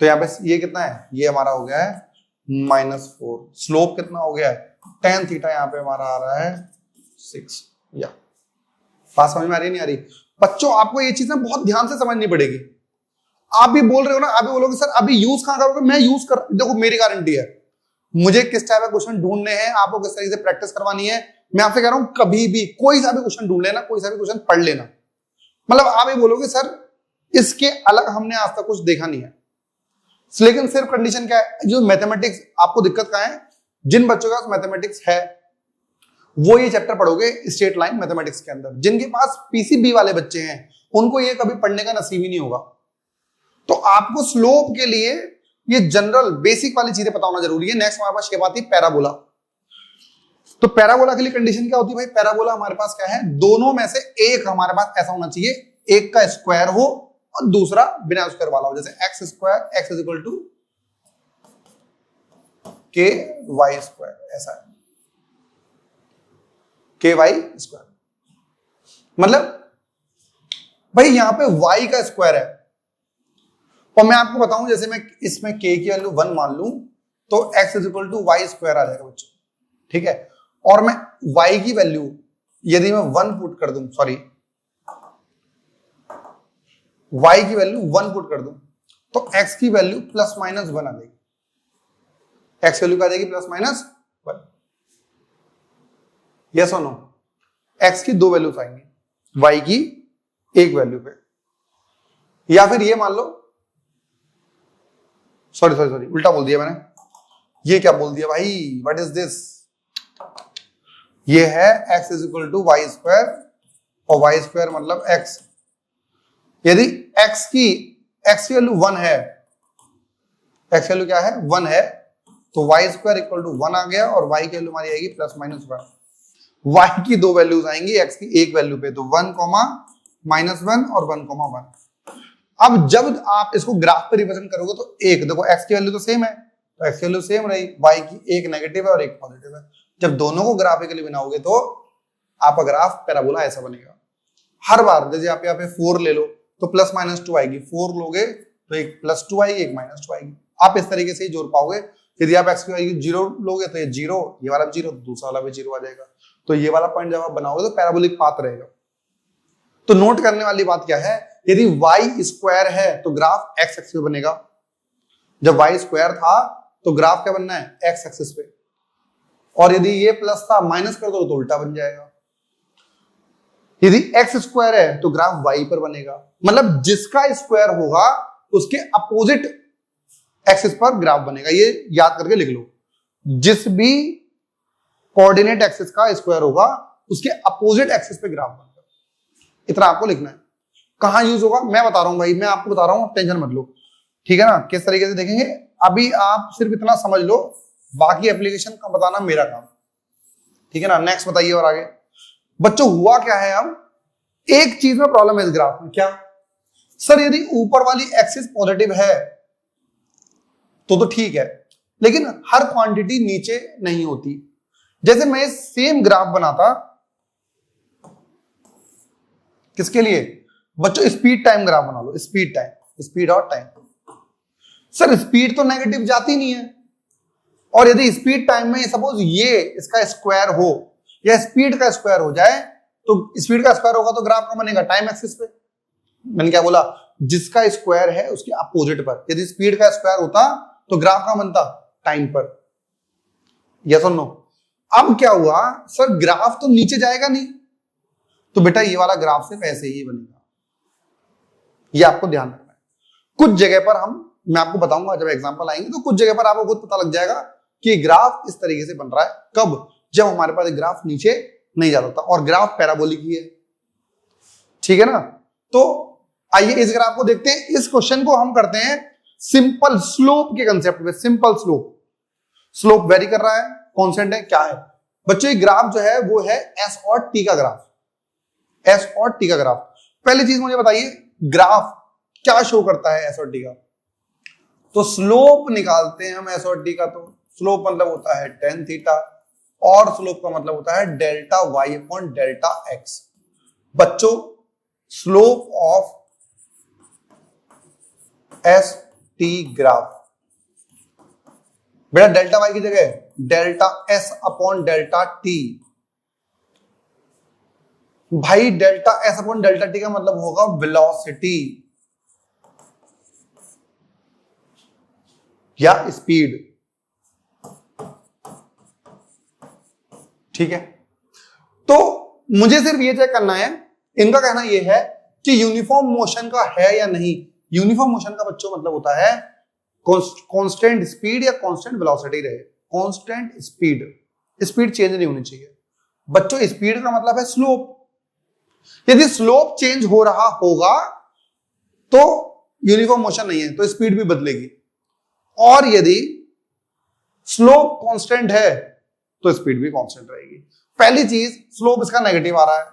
तो यहाँ पे ये कितना है, ये हमारा हो गया है -4, स्लोप कितना हो गया है, tan थीटा यहाँ पे हमारा आ रहा है 6, या बात समझ में आ रही नहीं आ रही बच्चों, आपको ये चीजें बहुत ध्यान से समझनी पड़ेगी। आप भी बोल रहे हो ना, आप भी बोलोगे सर अभी यूज कहां करोगे, मैं यूज कर, देखो मेरी गारंटी है, मुझे किस टाइप का क्वेश्चन ढूंढने हैं, आपको किस तरीके से प्रैक्टिस करवानी है, मैं आपसे कह रहा हूं कभी भी कोई सा भी क्वेश्चन ढूंढ लेना, कोई सा भी क्वेश्चन पढ़ लेना, मतलब आप ही बोलोगे सर इसके अलग हमने आज तक कुछ देखा नहीं है। लेकिन सिर्फ कंडीशन क्या है, जो मैथमेटिक्स आपको दिक्कत कहां है, जिन बच्चों के पास मैथमेटिक्स है वो ये चैप्टर पढ़ोगे स्ट्रेट लाइन मैथमेटिक्स के अंदर, जिनके पास पीसीबी वाले बच्चे हैं उनको ये कभी पढ़ने का नसीब ही नहीं होगा। तो आपको स्लोप के लिए ये जनरल बेसिक वाली चीजें पता होना जरूरी है। नेक्स्ट हमारे पास शेप आती है पैराबोला। तो पैराबोला के लिए कंडीशन क्या होती है भाई, पैराबोला हमारे पास क्या है, दोनों में से एक हमारे पास ऐसा होना चाहिए, एक का स्क्वायर हो और दूसरा बिना स्क्वायर वाला हो, जैसे x square x is equal to k y square, ऐसा है के वाई स्क्वायर, मतलब भाई यहां पे y का स्क्वायर है, और मैं आपको बताऊं जैसे मैं इसमें k की वैल्यू 1 मान लूं तो x is equal to Y square आ जाएगा बच्चों, ठीक है। और मैं y की वैल्यू यदि मैं 1 पुट कर दूं, सॉरी y की वैल्यू 1 पुट कर दूं तो x की वैल्यू प्लस माइनस 1 आ जाएगी, x वैल्यू क्या आ जाएगी प्लस माइनस 1, यस और नो। x की 2 वैल्यूज आएंगी, y की एक वैल्यू पे, या फिर ये मान लो, सॉरी सॉरी सॉरी उल्टा बोल दिया मैंने, ये क्या बोल दिया भाई, व्हाट इज दिस, ये है x is equal to Y square और वाई स्क्वायर मतलब x, यदि x की वैल्यू 1 है, x वैल्यू क्या है 1 है, तो वाई स्क्वायर इक्वल टू 1 आ गया और y की वैल्यू हमारी आएगी प्लस माइनस 1, y की 2 वैल्यूज आएंगी x की एक वैल्यू पे, तो 1 माइनस 1 और 1 1। अब जब आप इसको ग्राफ पे रिप्रेजेंट करोगे तो एक देखो x की वैल्यू तो सेम है, तो x की वैल्यू सेम रही, y की एक नेगेटिव है और एक पॉजिटिव है, जब दोनों को ग्राफिकली बनाओगे तो आपका ग्राफ पैराबोला ऐसा बनेगा। हर बार जैसे आप यहाँ पे 4 ले लो तो प्लस माइनस 2 आएगी, 4 लोगे तो एक प्लस 2 आएगी एक माइनस 2 आएगी, आप इस तरीके से ही जोड़ पाओगे। यदि आप x की वैल्यू 0 लोगे तो ये 0, ये वाला 0, दूसरा वाला भी 0 आ जाएगा, तो ये वाला पॉइंट जब आप बनाओगे तो पैराबोलिक पाथ रहेगा। तो नोट करने वाली बात क्या है, यदि y स्क्वायर है तो ग्राफ x एक्सिस पे बनेगा, जब y स्क्वायर था तो ग्राफ क्या बनना है x एक्सिस पे, और यदि ये प्लस था माइनस कर दो तो उल्टा बन जाएगा। यदि x स्क्वायर है तो ग्राफ y पर बनेगा, मतलब जिसका स्क्वायर होगा उसके अपोजिट एक्सिस पर ग्राफ बनेगा, ये याद करके लिख लो, जिस भी कोऑर्डिनेट एक्सिस का स्क्वायर होगा उसके अपोजिट एक्सिस पे ग्राफ बनेगा, इतना आपको लिखना है। कहां यूज होगा मैं बता रहा हूं भाई, मैं आपको बता रहा हूं, टेंशन मत लो, ठीक है ना, किस तरीके से देखेंगे, अभी आप सिर्फ इतना समझ लो, बाकी एप्लीकेशन का बताना मेरा काम, ठीक है ना। नेक्स्ट बताइए और आगे बच्चों हुआ क्या है, अब एक चीज में प्रॉब्लम है इस ग्राफ में, क्या सर, यदि ऊपर वाली एक्सिस पॉजिटिव है तो ठीक है, लेकिन हर क्वांटिटी नीचे नहीं होती। जैसे मैं सेम ग्राफ बनाता किसके लिए बच्चों, स्पीड टाइम ग्राफ बना लो, स्पीड टाइम, स्पीड और टाइम, सर स्पीड तो नेगेटिव जाती नहीं है, और यदि स्पीड टाइम में सपोज ये इसका स्क्वायर हो या स्पीड का स्क्वायर हो जाए, तो स्पीड का स्क्वायर होगा तो ग्राफ का बनेगा टाइम एक्सिस पे। मैंने क्या बोला, जिसका स्क्वायर है उसके अपोजिट पर, यदि स्पीड का स्क्वायर होता तो ग्राफ का बनता टाइम पर, यस और नो। अब क्या हुआ सर, ग्राफ तो नीचे जाएगा नहीं, तो बेटा ये वाला ग्राफ सिर्फ ऐसे ही बनेगा, ये आपको ध्यान रखना है। कुछ जगह पर मैं आपको बताऊंगा जब एग्जांपल आएंगे, तो कुछ जगह पर आपको खुद पता लग जाएगा कि ग्राफ इस तरीके से बन रहा है, कब, जब हमारे पास ग्राफ नीचे नहीं जाता था और ग्राफ पैराबोलिक ही है, ठीक है ना। तो आइए इस ग्राफ को देखते हैं। इस क्वेश्चन को हम करते हैं सिंपल स्लोप के कंसेप्ट में। सिंपल स्लोप वेरी कर रहा है, कांस्टेंट है, क्या है बच्चों, ये ग्राफ जो है वो है एस और टी का ग्राफ, एस और टी का ग्राफ। पहली चीज मुझे बताइए, ग्राफ क्या शो करता है एस और टी का, तो स्लोप निकालते हैं हम एस और टी का, तो स्लोप मतलब होता है tan थीटा, और स्लोप का मतलब होता है delta Y upon delta X. बच्चों slope of S T graph, बेटा डेल्टा वाई की जगह delta S upon delta T, भाई delta S upon delta T का मतलब होगा वेलोसिटी, या स्पीड। ठीक है, तो मुझे सिर्फ ये चेक करना है, इनका कहना ये है कि यूनिफॉर्म मोशन का है या नहीं। यूनिफॉर्म मोशन का बच्चों मतलब होता है कांस्टेंट स्पीड या कांस्टेंट वेलोसिटी रहे। कांस्टेंट स्पीड, स्पीड चेंज नहीं होनी चाहिए बच्चों। स्पीड का मतलब है स्लोप। यदि स्लोप चेंज हो रहा होगा तो यूनिफॉर्म मोशन नहीं है, तो स्पीड भी बदलेगी। और यदि स्लोप कांस्टेंट है तो स्पीड भी कांस्टेंट रहेगी। पहली चीज, स्लोप इसका नेगेटिव आ रहा है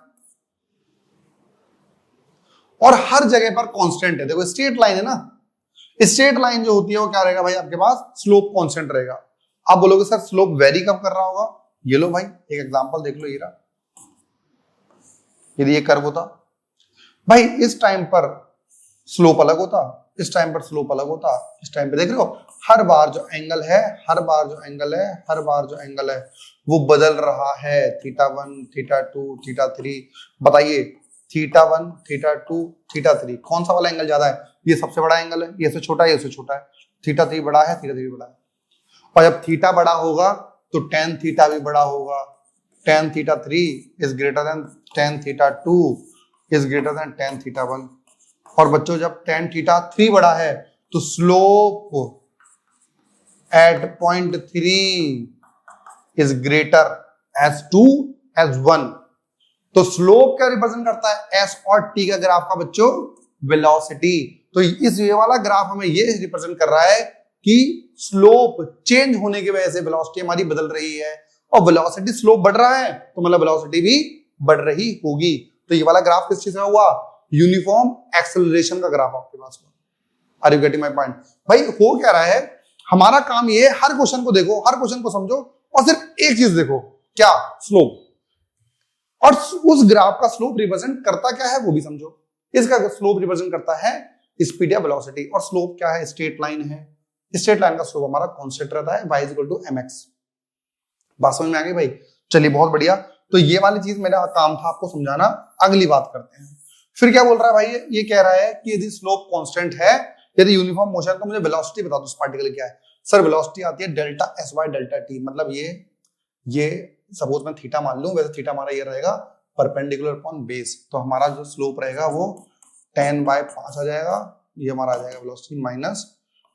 और हर जगह पर कांस्टेंट है। देखो स्ट्रेट लाइन है ना, स्ट्रेट लाइन जो होती है वो क्या रहेगा भाई आपके पास, स्लोप कांस्टेंट रहेगा। आप बोलोगे सर स्लोप वेरी कब कर रहा होगा, ये लो भाई एक एग्जांपल देख लो, ये रहा। यदि ये कर्व होता भाई, इस टाइम पर स्लोप अलग होता, इस टाइम पर स्लोप अलग होता, इस टाइम पे देख रहे हो हर बार जो एंगल है, हर बार जो एंगल है, हर बार जो एंगल है वो बदल रहा है। θ1, θ2, θ3। बताइए θ1, θ2, θ3 कौन सा वाला एंगल ज्यादा है? ये सबसे बड़ा एंगल है, ये से छोटा है, ये से छोटा है। θ3 बड़ा है, θ3 बड़ा है। और जब थीटा बड़ा होगा तो tan थीटा भी बड़ा होगा। tan θ3 is greater than tan θ2 is greater than tan θ1। और बच्चों जब tan θ3 बड़ा है तो slope at point 3 is greater as 2 as 1। तो स्लोप क्या रिप्रेजेंट करता है? एस और टी का ग्राफ का बच्चों वेलोसिटी। तो इस ये वाला ग्राफ हमें ये रिप्रेजेंट कर रहा है कि स्लोप चेंज होने की वजह से वेलोसिटी हमारी बदल रही है। और वेलोसिटी स्लोप बढ़ रहा है तो मतलब वेलोसिटी भी बढ़ रही होगी। तो ये वाला ग्राफ किस चीज का हुआ? यूनिफॉर्म एक्सेलरेशन का ग्राफ आपके पास हुआ। Are you getting my point? भाई हो क्या रहा है, हमारा काम ये है हर क्वेश्चन को देखो, हर क्वेश्चन को समझो और सिर्फ एक चीज देखो, क्या? स्लोप। और उस ग्राफ का स्लोप रिप्रेजेंट करता क्या है वो भी समझो। इसका स्लोप रिप्रेजेंट करता है स्पीड या वेलोसिटी। और स्लोप क्या है? स्ट्रेट लाइन है। स्ट्रेट लाइन का स्लोप हमारा कांस्टेंट रहता है, y = mx। बात समझ में आ गई भाई? चलिए बहुत बढ़िया। तो ये वाली चीज मेरा काम था आपको समझाना। अगली बात करते हैं। फिर क्या बोल रहा है भाई? ये कह रहा है कि यदि स्लोप कांस्टेंट है, यदि यूनिफॉर्म मोशन, तो मुझे वेलोसिटी बता दो उस पार्टिकल क्या है। सर वेलोसिटी आती है delta s by delta t. मतलब ये सपोज मैं थीटा मान लूं, वैसे थीटा हमारा ये रहेगा परपेंडिकुलर अपॉन बेस। तो हमारा जो स्लोप रहेगा वो 10/5 आ जाएगा। ये हमारा आ जाएगा वेलोसिटी माइनस,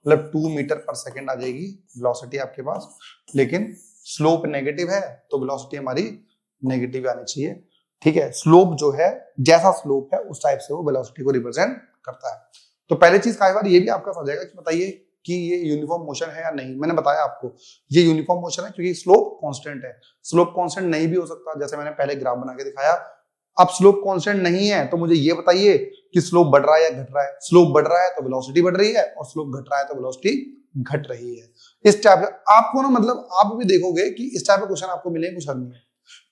मतलब 2 मीटर पर सेकेंड आ जाएगी वेलोसिटी आपके पास। लेकिन स्लोप नेगेटिव है तो वेलोसिटी हमारी नेगेटिव आनी चाहिए। ठीक है, स्लोप जो है, जैसा स्लोप है उस टाइप से वो वेलोसिटी को रिप्रेजेंट करता है। तो पहले चीज का बार ये भी आपका समझ जाएगा कि बताइए कि ये यूनिफॉर्म मोशन है या नहीं। मैंने बताया आपको ये यूनिफॉर्म मोशन है क्योंकि स्लोप कांस्टेंट है। स्लोप कांस्टेंट नहीं भी हो सकता, जैसे मैंने पहले ग्राफ बना के दिखाया। अब स्लोप कांस्टेंट नहीं है तो मुझे ये बताइए कि स्लोप बढ़ रहा है या घट रहा है। स्लोप बढ़ रहा है तो वेलोसिटी बढ़ रही है, और स्लोप घट रहा है तो वेलोसिटी घट रही है। इस टाइप का आपको ना, मतलब आप भी देखोगे कि इस टाइप का क्वेश्चन आपको मिलेंगे कुछ हद नहीं है।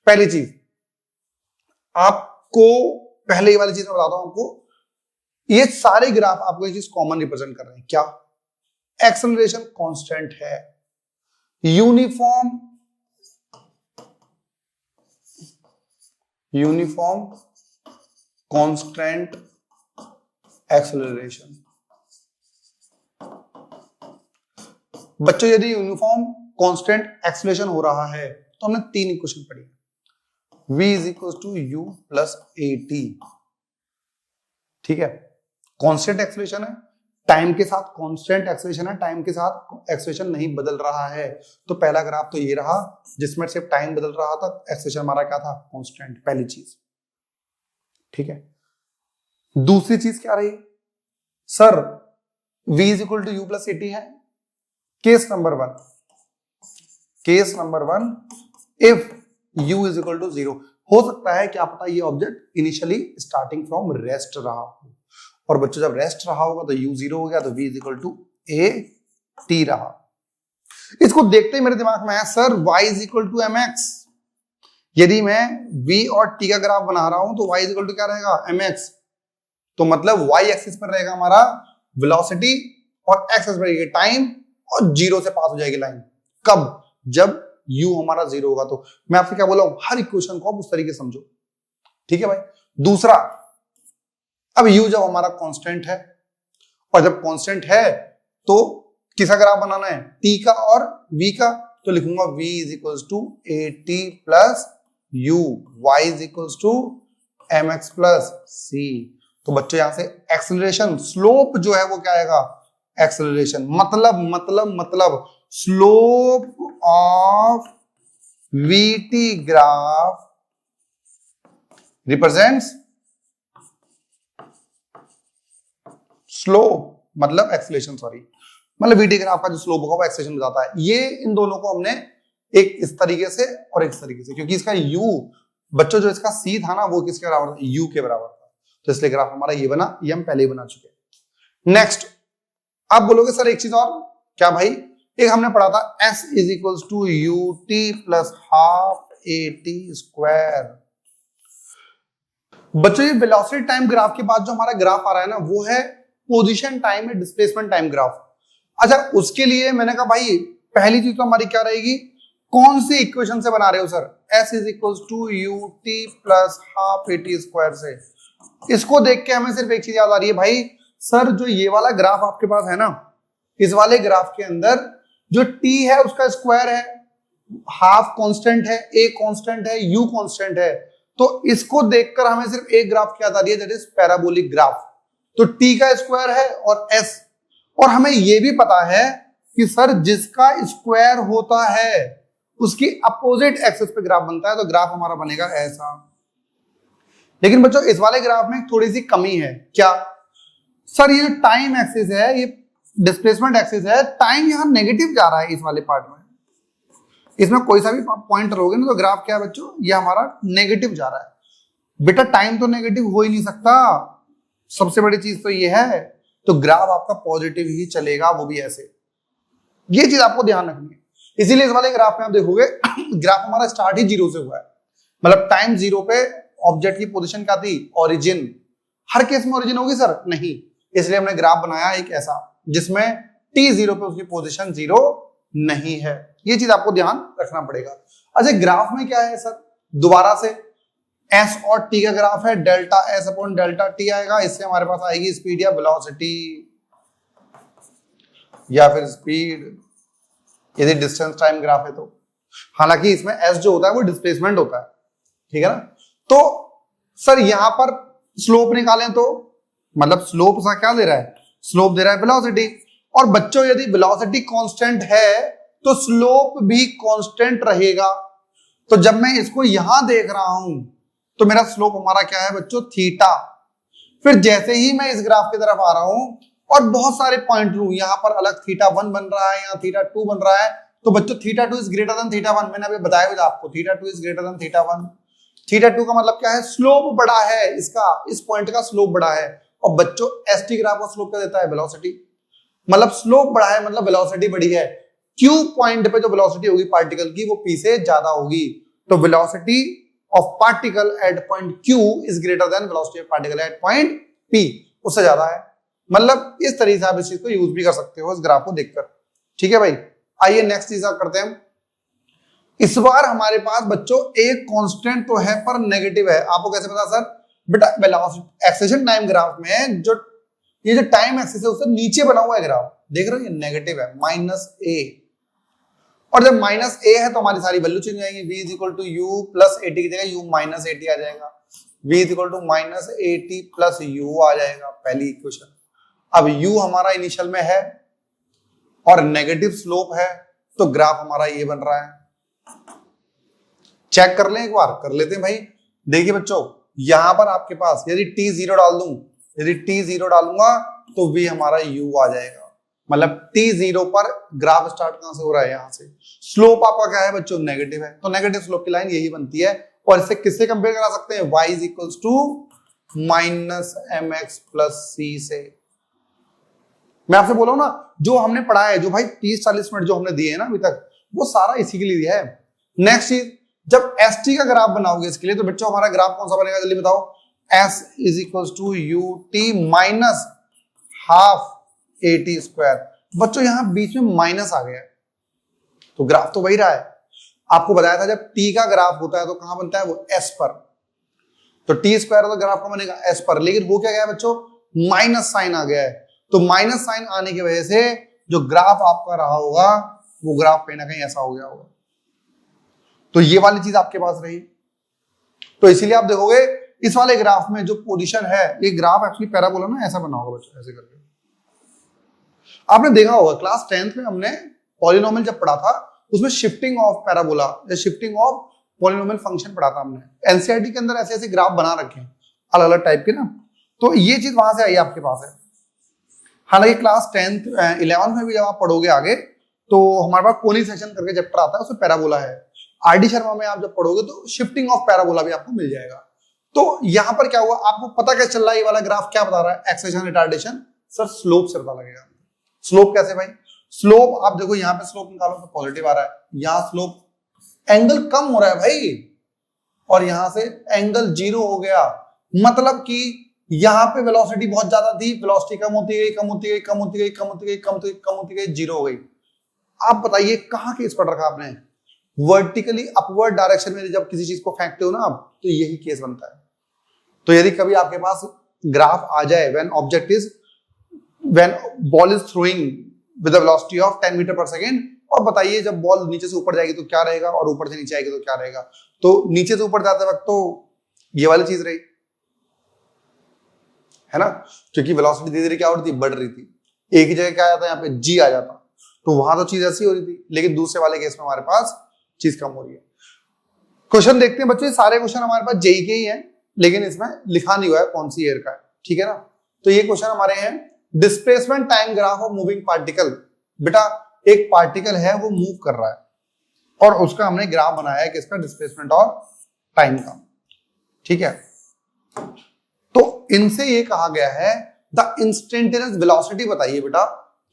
पहली चीज आपको, पहले ये वाली चीज मैं बताता हूं आपको, ये सारे ग्राफ आपको ये चीज कॉमन रिप्रेजेंट कर रहे हैं। क्या? एक्सेलरेशन कांस्टेंट है, यूनिफॉर्म कांस्टेंट एक्सेलरेशन। बच्चों यदि यूनिफॉर्म कांस्टेंट एक्सेलरेशन हो रहा है तो हमने 3 इक्वेशन पढ़ी। v = u + at। ठीक है, कांस्टेंट एक्सेलरेशन है, टाइम के साथ कांस्टेंट एक्सेलरेशन है, टाइम के साथ एक्सेलरेशन नहीं बदल रहा है। तो पहला ग्राफ तो ये रहा जिसमें सिर्फ टाइम बदल रहा था, एक्सेलरेशन हमारा क्या था? कांस्टेंट। पहली चीज। ठीक है, दूसरी चीज क्या रही? सर v = u + at है। Case number 1, if u = 0। हो सकता है क्या पता ये object initially starting from rest रहा हो, और बच्चों जब रेस्ट रहा होगा तो u 0 हो गया, तो v = at रहा। इसको देखते ही मेरे दिमाग में है सर y = mx। यदि मैं v और t का ग्राफ बना रहा हूं तो y = क्या रहेगा? mx। तो मतलब y एक्सिस पर रहेगा हमारा वेलोसिटी और x एक्सिस पर रहेगी टाइम, और 0 से पास हो जाएगी लाइन। कब? जब u हमारा 0 होगा। तो मैं आपसे क्या बोला हूं, हर इक्वेशन को आप उस तरीके से समझो। ठीक है भाई। दूसरा, अब u जब हमारा कांस्टेंट है, और जब कांस्टेंट है तो किसका ग्राफ बनाना है, टी का और वी का, तो लिखूंगा v is equals to a t plus u, y is equals to m x plus c. तो बच्चों यहां से एक्सेलरेशन स्लोप जो है वो क्या आएगा, एक्सेलरेशन, मतलब slope of VT graph represents slope, मतलब एक्सेलरेशन, सॉरी, मतलब वीटी ग्राफ का जो स्लोप होगा वो एक्सेलरेशन बताता है। ये इन दोनों को हमने एक इस तरीके से और एक तरीके से, क्योंकि इसका u बच्चों जो इसका c था ना वो किसके बराबर था, u के बराबर था, तो इसलिए ग्राफ हमारा ये बना, ये हम पहले ही बना चुके हैं। नेक्स्ट आप बोलोगे सर एक चीज और, क्या भाई, एक हमने पढ़ा था s is equals to u t plus half a t square. बच्चों ये वेलोसिटी टाइम ग्राफ के बाद जो हमारा ग्राफ आ रहा है ना वो है पोजीशन टाइम है डिस्प्लेसमेंट टाइम ग्राफ। अच्छा उसके लिए मैंने कहा भाई पहली चीज तो हमारी क्या रहेगी, कौन सी इक्वेशन से बना रहे हो sir, s is equals to u t plus half a t square से। इसको देख के हमें सिर्फ एक चीज याद आ रही है भाई, सर जो ये वाला ग्राफ आपके पास है ना, इस वाले ग्राफ के अंदर जो t है उसका स्क्वायर है, हाफ कांस्टेंट है, a कांस्टेंट है, u कांस्टेंट है, तो इसको देखकर हमें सिर्फ एक ग्राफ क्या याद आ रही है, दैट इज पैराबोलिक ग्राफ। तो t का स्क्वायर है और s, और हमें यह भी पता है कि सर जिसका स्क्वायर होता है उसकी अपोजिट एक्सिस पे ग्राफ बनता है, तो ग्राफ हमारा बनेगा ऐसा। लेकिन बच्चों इस वाले ग्राफ में थोड़ी सी कमी है, क्या सर, ये जो टाइम एक्सिस है, ये डिस्प्लेसमेंट एक्सिस है, टाइम यहां नेगेटिव जा रहा है इस वाले पार्ट में, इसमें कोई सा भी पॉइंट रहोगे ना तो ग्राफ क्या है बच्चों, ये हमारा नेगेटिव जा रहा है। बेटा टाइम तो नेगेटिव हो ही नहीं सकता, सबसे बड़ी चीज तो ये है, तो ग्राफ आपका पॉजिटिव ही चलेगा, वो भी ऐसे, ये चीज आपको ध्यान रखनी है। इसीलिए इस वाले ग्राफ में आप देखोगे ग्राफ हमारा स्टार्ट ही 0 से हुआ है, मतलब टाइम 0 पे ऑब्जेक्ट की पोजीशन क्या थी, ओरिजिन। हर केस में ओरिजिन होगी सर, नहीं, इसलिए हमने ग्राफ बनाया एक ऐसा जिसमें t0 पे उसकी पोजीशन 0 नहीं है, ये चीज आपको ध्यान रखना पड़ेगा। अच्छा ग्राफ में क्या है सर, दोबारा से s और t का ग्राफ है, delta s upon delta t आएगा, इससे हमारे पास आएगी स्पीड या वेलोसिटी या फिर स्पीड, यदि डिस्टेंस टाइम ग्राफ है तो। हालांकि इसमें s जो होता है वो डिस्प्लेसमेंट होता है, ठीक है ना। तो सर यहां पर स्लोप निकालें तो मतलब स्लोप सा क्या दे रहा है, स्लोप दे रहा है वेलोसिटी, और बच्चों यदि वेलोसिटी कांस्टेंट है तो स्लोप भी कांस्टेंट रहेगा। तो जब मैं इसको यहां देख रहा हूं तो मेरा स्लोप हमारा क्या है बच्चों, थीटा। फिर जैसे ही मैं इस ग्राफ की तरफ आ रहा हूं और बहुत सारे पॉइंट लूं, यहां पर अलग θ1 बन रहा है, यहाँ θ2 बन रहा है, तो बच्चों θ2 इज ग्रेटर देन θ1, मैंने अभी बताया भी था आपको, θ2 इज ग्रेटर देन θ1। θ2 का मतलब क्या है, स्लोप बड़ा है इसका, इस पॉइंट का स्लोप बड़ा है। और बच्चों st ग्राफ का स्लोप क्या देता है, वेलोसिटी, मतलब स्लोप बड़ा है मतलब वेलोसिटी बड़ी है। q पॉइंट पे जो वेलोसिटी होगी पार्टिकल की वो p से ज्यादा होगी, तो velocity of particle at point q is greater then velocity of particle at point p, उससे ज्यादा है। मतलब इस तरीके से आप इस चीज को यूज भी कर सकते हो इस ग्राफ को देखकर, ठीक है भाई। आइए नेक्स्ट चीज करते हैं। इस बार हमारे पास बच्चों एक कांस्टेंट तो है पर नेगेटिव है, आपको कैसे पता सर, बेटा वेलोसिटी एक्सेलरेशन टाइम ग्राफ में जो ये जो टाइम एक्सिस है उससे नीचे बना हुआ है ग्राफ, देख रहे हो, ये नेगेटिव है, -a, और जब -a है तो हमारी सारी वैल्यू चेंज हो जाएंगी, v is equal to u plus at की जगह u माइनस at आ जाएगा, v is equal to minus at plus u आ जाएगा, पहली इक्वेशन। अब u हमारा इनिशियल में है और नेगेटिव स्लोप है, तो ग्राफ हमारा ये बन रहा है। चेक कर लें एक बार, कर लेते हैं भाई। देखिए बच्चों यहां पर आपके पास यदि t0 डाल दूं, यदि t0 डालूंगा तो v हमारा u आ जाएगा, मतलब t0 पर ग्राफ स्टार्ट कहां से हो रहा है, यहां से। स्लोप आपका क्या है बच्चों, नेगेटिव है, तो नेगेटिव स्लोप की लाइन यही बनती है। और इससे किससे कंपेयर करा सकते हैं, y is equals to minus mx plus c से। मैं आपसे बोला हूं ना, जो हमने पढ़ा है, जो भाई 30-40 मिनट जो हमने दिए हैं ना अभी तक, वो सारा इसी के लिए दिया है। नेक्स्ट चीज, जब st का ग्राफ बनाओगे इसके लिए, तो बच्चों हमारा ग्राफ कौन सा बनेगा, जल्दी बताओ। s is equals to ut minus half at square. बच्चों यहां बीच में माइनस आ गया, तो ग्राफ तो वही रहा है। आपको बताया था जब t का ग्राफ होता है तो कहां बनता है, वो s पर, तो t स्क्वायर तो ग्राफ का बनेगा s पर, लेकिन वो क्या गया बच्चों, माइनस साइन आ गया है। तो माइनस साइन आने की वजह से जो ग्राफ आपका रहा होगा वो ग्राफ कहीं ना कहीं ऐसा हो गया होगा। तो ये वाली चीज आपके पास रही। तो इसीलिए आप देखोगे इस वाले ग्राफ में जो पोजीशन है, ये ग्राफ एक्चुअली पैराबोला ना ऐसा बना होगा बच्चों, ऐसे करके। आपने देखा होगा क्लास 10th में हमने पॉलिनोमियल जब पढ़ा था उसमें शिफ्टिंग ऑफ पैराबोला या शिफ्टिंग ऑफ पॉलिनोमियल फंक्शन पढ़ा था हमने। एनसीईआरटी के अंदर ऐसे ऐसे ग्राफ बना रखे हैं अलग अलग टाइप के ना, तो ये चीज वहां से आई आपके पास है। हालांकि क्लास 10th 11th में भी जब आप पढ़ोगे आगे तो हमारे पास कोनी सेक्शन करके चैप्टर आता है, उसमें पैराबोला है। आरडी शर्मा में आप जब पढ़ोगे तो शिफ्टिंग ऑफ पैराबोला भी आपको मिल जाएगा। तो यहां पर क्या हुआ आपको पता कैसे चल रहा है, ये वाला ग्राफ क्या बता रहा है, एक्सेलेरेशन रिटार्डेशन। सर स्लोप से पता लगेगा। स्लोप कैसे भाई, स्लोप आप देखो यहाँ पे स्लोप निकालो तो पॉजिटिव आ रहा है, यहाँ स्लोप एंगल कम हो रहा है भाई, और यहां से एंगल 0 हो गया। मतलब कि यहां पे वेलोसिटी बहुत ज्यादा थी, वेलोसिटी कम होती गई कम होती गई कम होती गई कम होती गई कम होती गई कम होती गई 0 हो गई। आप बताइए कहां केस पढ़ रखा आपने, वर्टिकली अपवर्ड डायरेक्शन में जब किसी चीज को फेंकते हो ना आप, तो यही केस बनता है। तो यदि कभी आपके पास ग्राफ आ जाए when ball is throwing with the velocity of 10 metre per second, और बताइए जब बॉल नीचे से ऊपर जाएगी तो क्या रहेगा और ऊपर से नीचे आएगी तो क्या रहेगा। तो नीचे से ऊपर जाते वक्त तो ये वाली चीज रही है ना, क्योंकि वेलोसिटी धीरे धीरे क्या हो रही थी, बढ़ रही थी। एक ही जगह क्या आ जाता है, यहाँ पे जी आ जाता, तो वहां तो चीज ऐसी हो रही थी, लेकिन दूसरे वाले केस में हमारे पास चीज कम हो रही है। क्वेश्चन देखते हैं बच्चों, सारे क्वेश्चन हमारे पास जेई के ही हैं, लेकिन इसमें लिखा नहीं हुआ है कौन सी ईयर का है, ठीक है ना। तो ये क्वेश्चन हमारे हैं, displacement time graph of moving particle. बेटा एक पार्टिकल है वो मूव कर रहा है और उसका हमने ग्राफ बनाया है किसका, डिस्प्लेसमेंट और टाइम का, ठीक है। तो इनसे ये कहा गया है द इंस्टेंटेनियस वेलोसिटी बताइए बेटा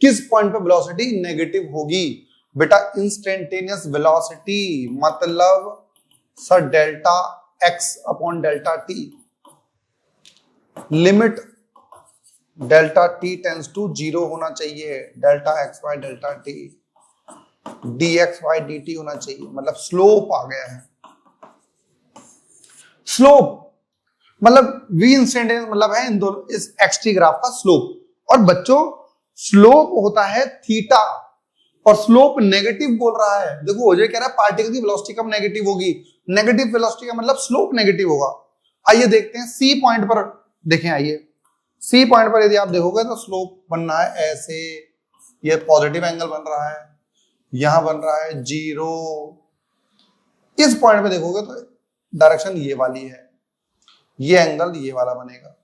किस पॉइंट पे वेलोसिटी नेगेटिव होगी। बेटा इंस्टेंटेनियस वेलोसिटी मतलब sir delta x upon delta t, limit delta t tends to 0 होना चाहिए, delta x by delta t d x by d t होना चाहिए, मतलब स्लोप आ गया है। स्लोप मतलब वी इंस्टेंटेनियस मतलब है इन दोनों इस एक्स टी ग्राफ का स्लोप। और बच्चों स्लोप होता है थीटा और स्लोप नेगेटिव बोल रहा है। देखो ओजे कह रहा है पार्टिकल की वेलोसिटी कब नेगेटिव होगी, नेगेटिव वेलोसिटी का मतलब स्लोप नेगेटिव होगा। आइए देखते हैं सी पॉइंट पर, देखें आइए सी पॉइंट पर यदि आप देखोगे तो स्लोप बन रहा है ऐसे, ये पॉजिटिव एंगल बन रहा है, यहां बन रहा है 0। इस पॉइंट पे देखोगे तो डायरेक्शन ये वाली है, ये एंगल ये वाला बनेगा,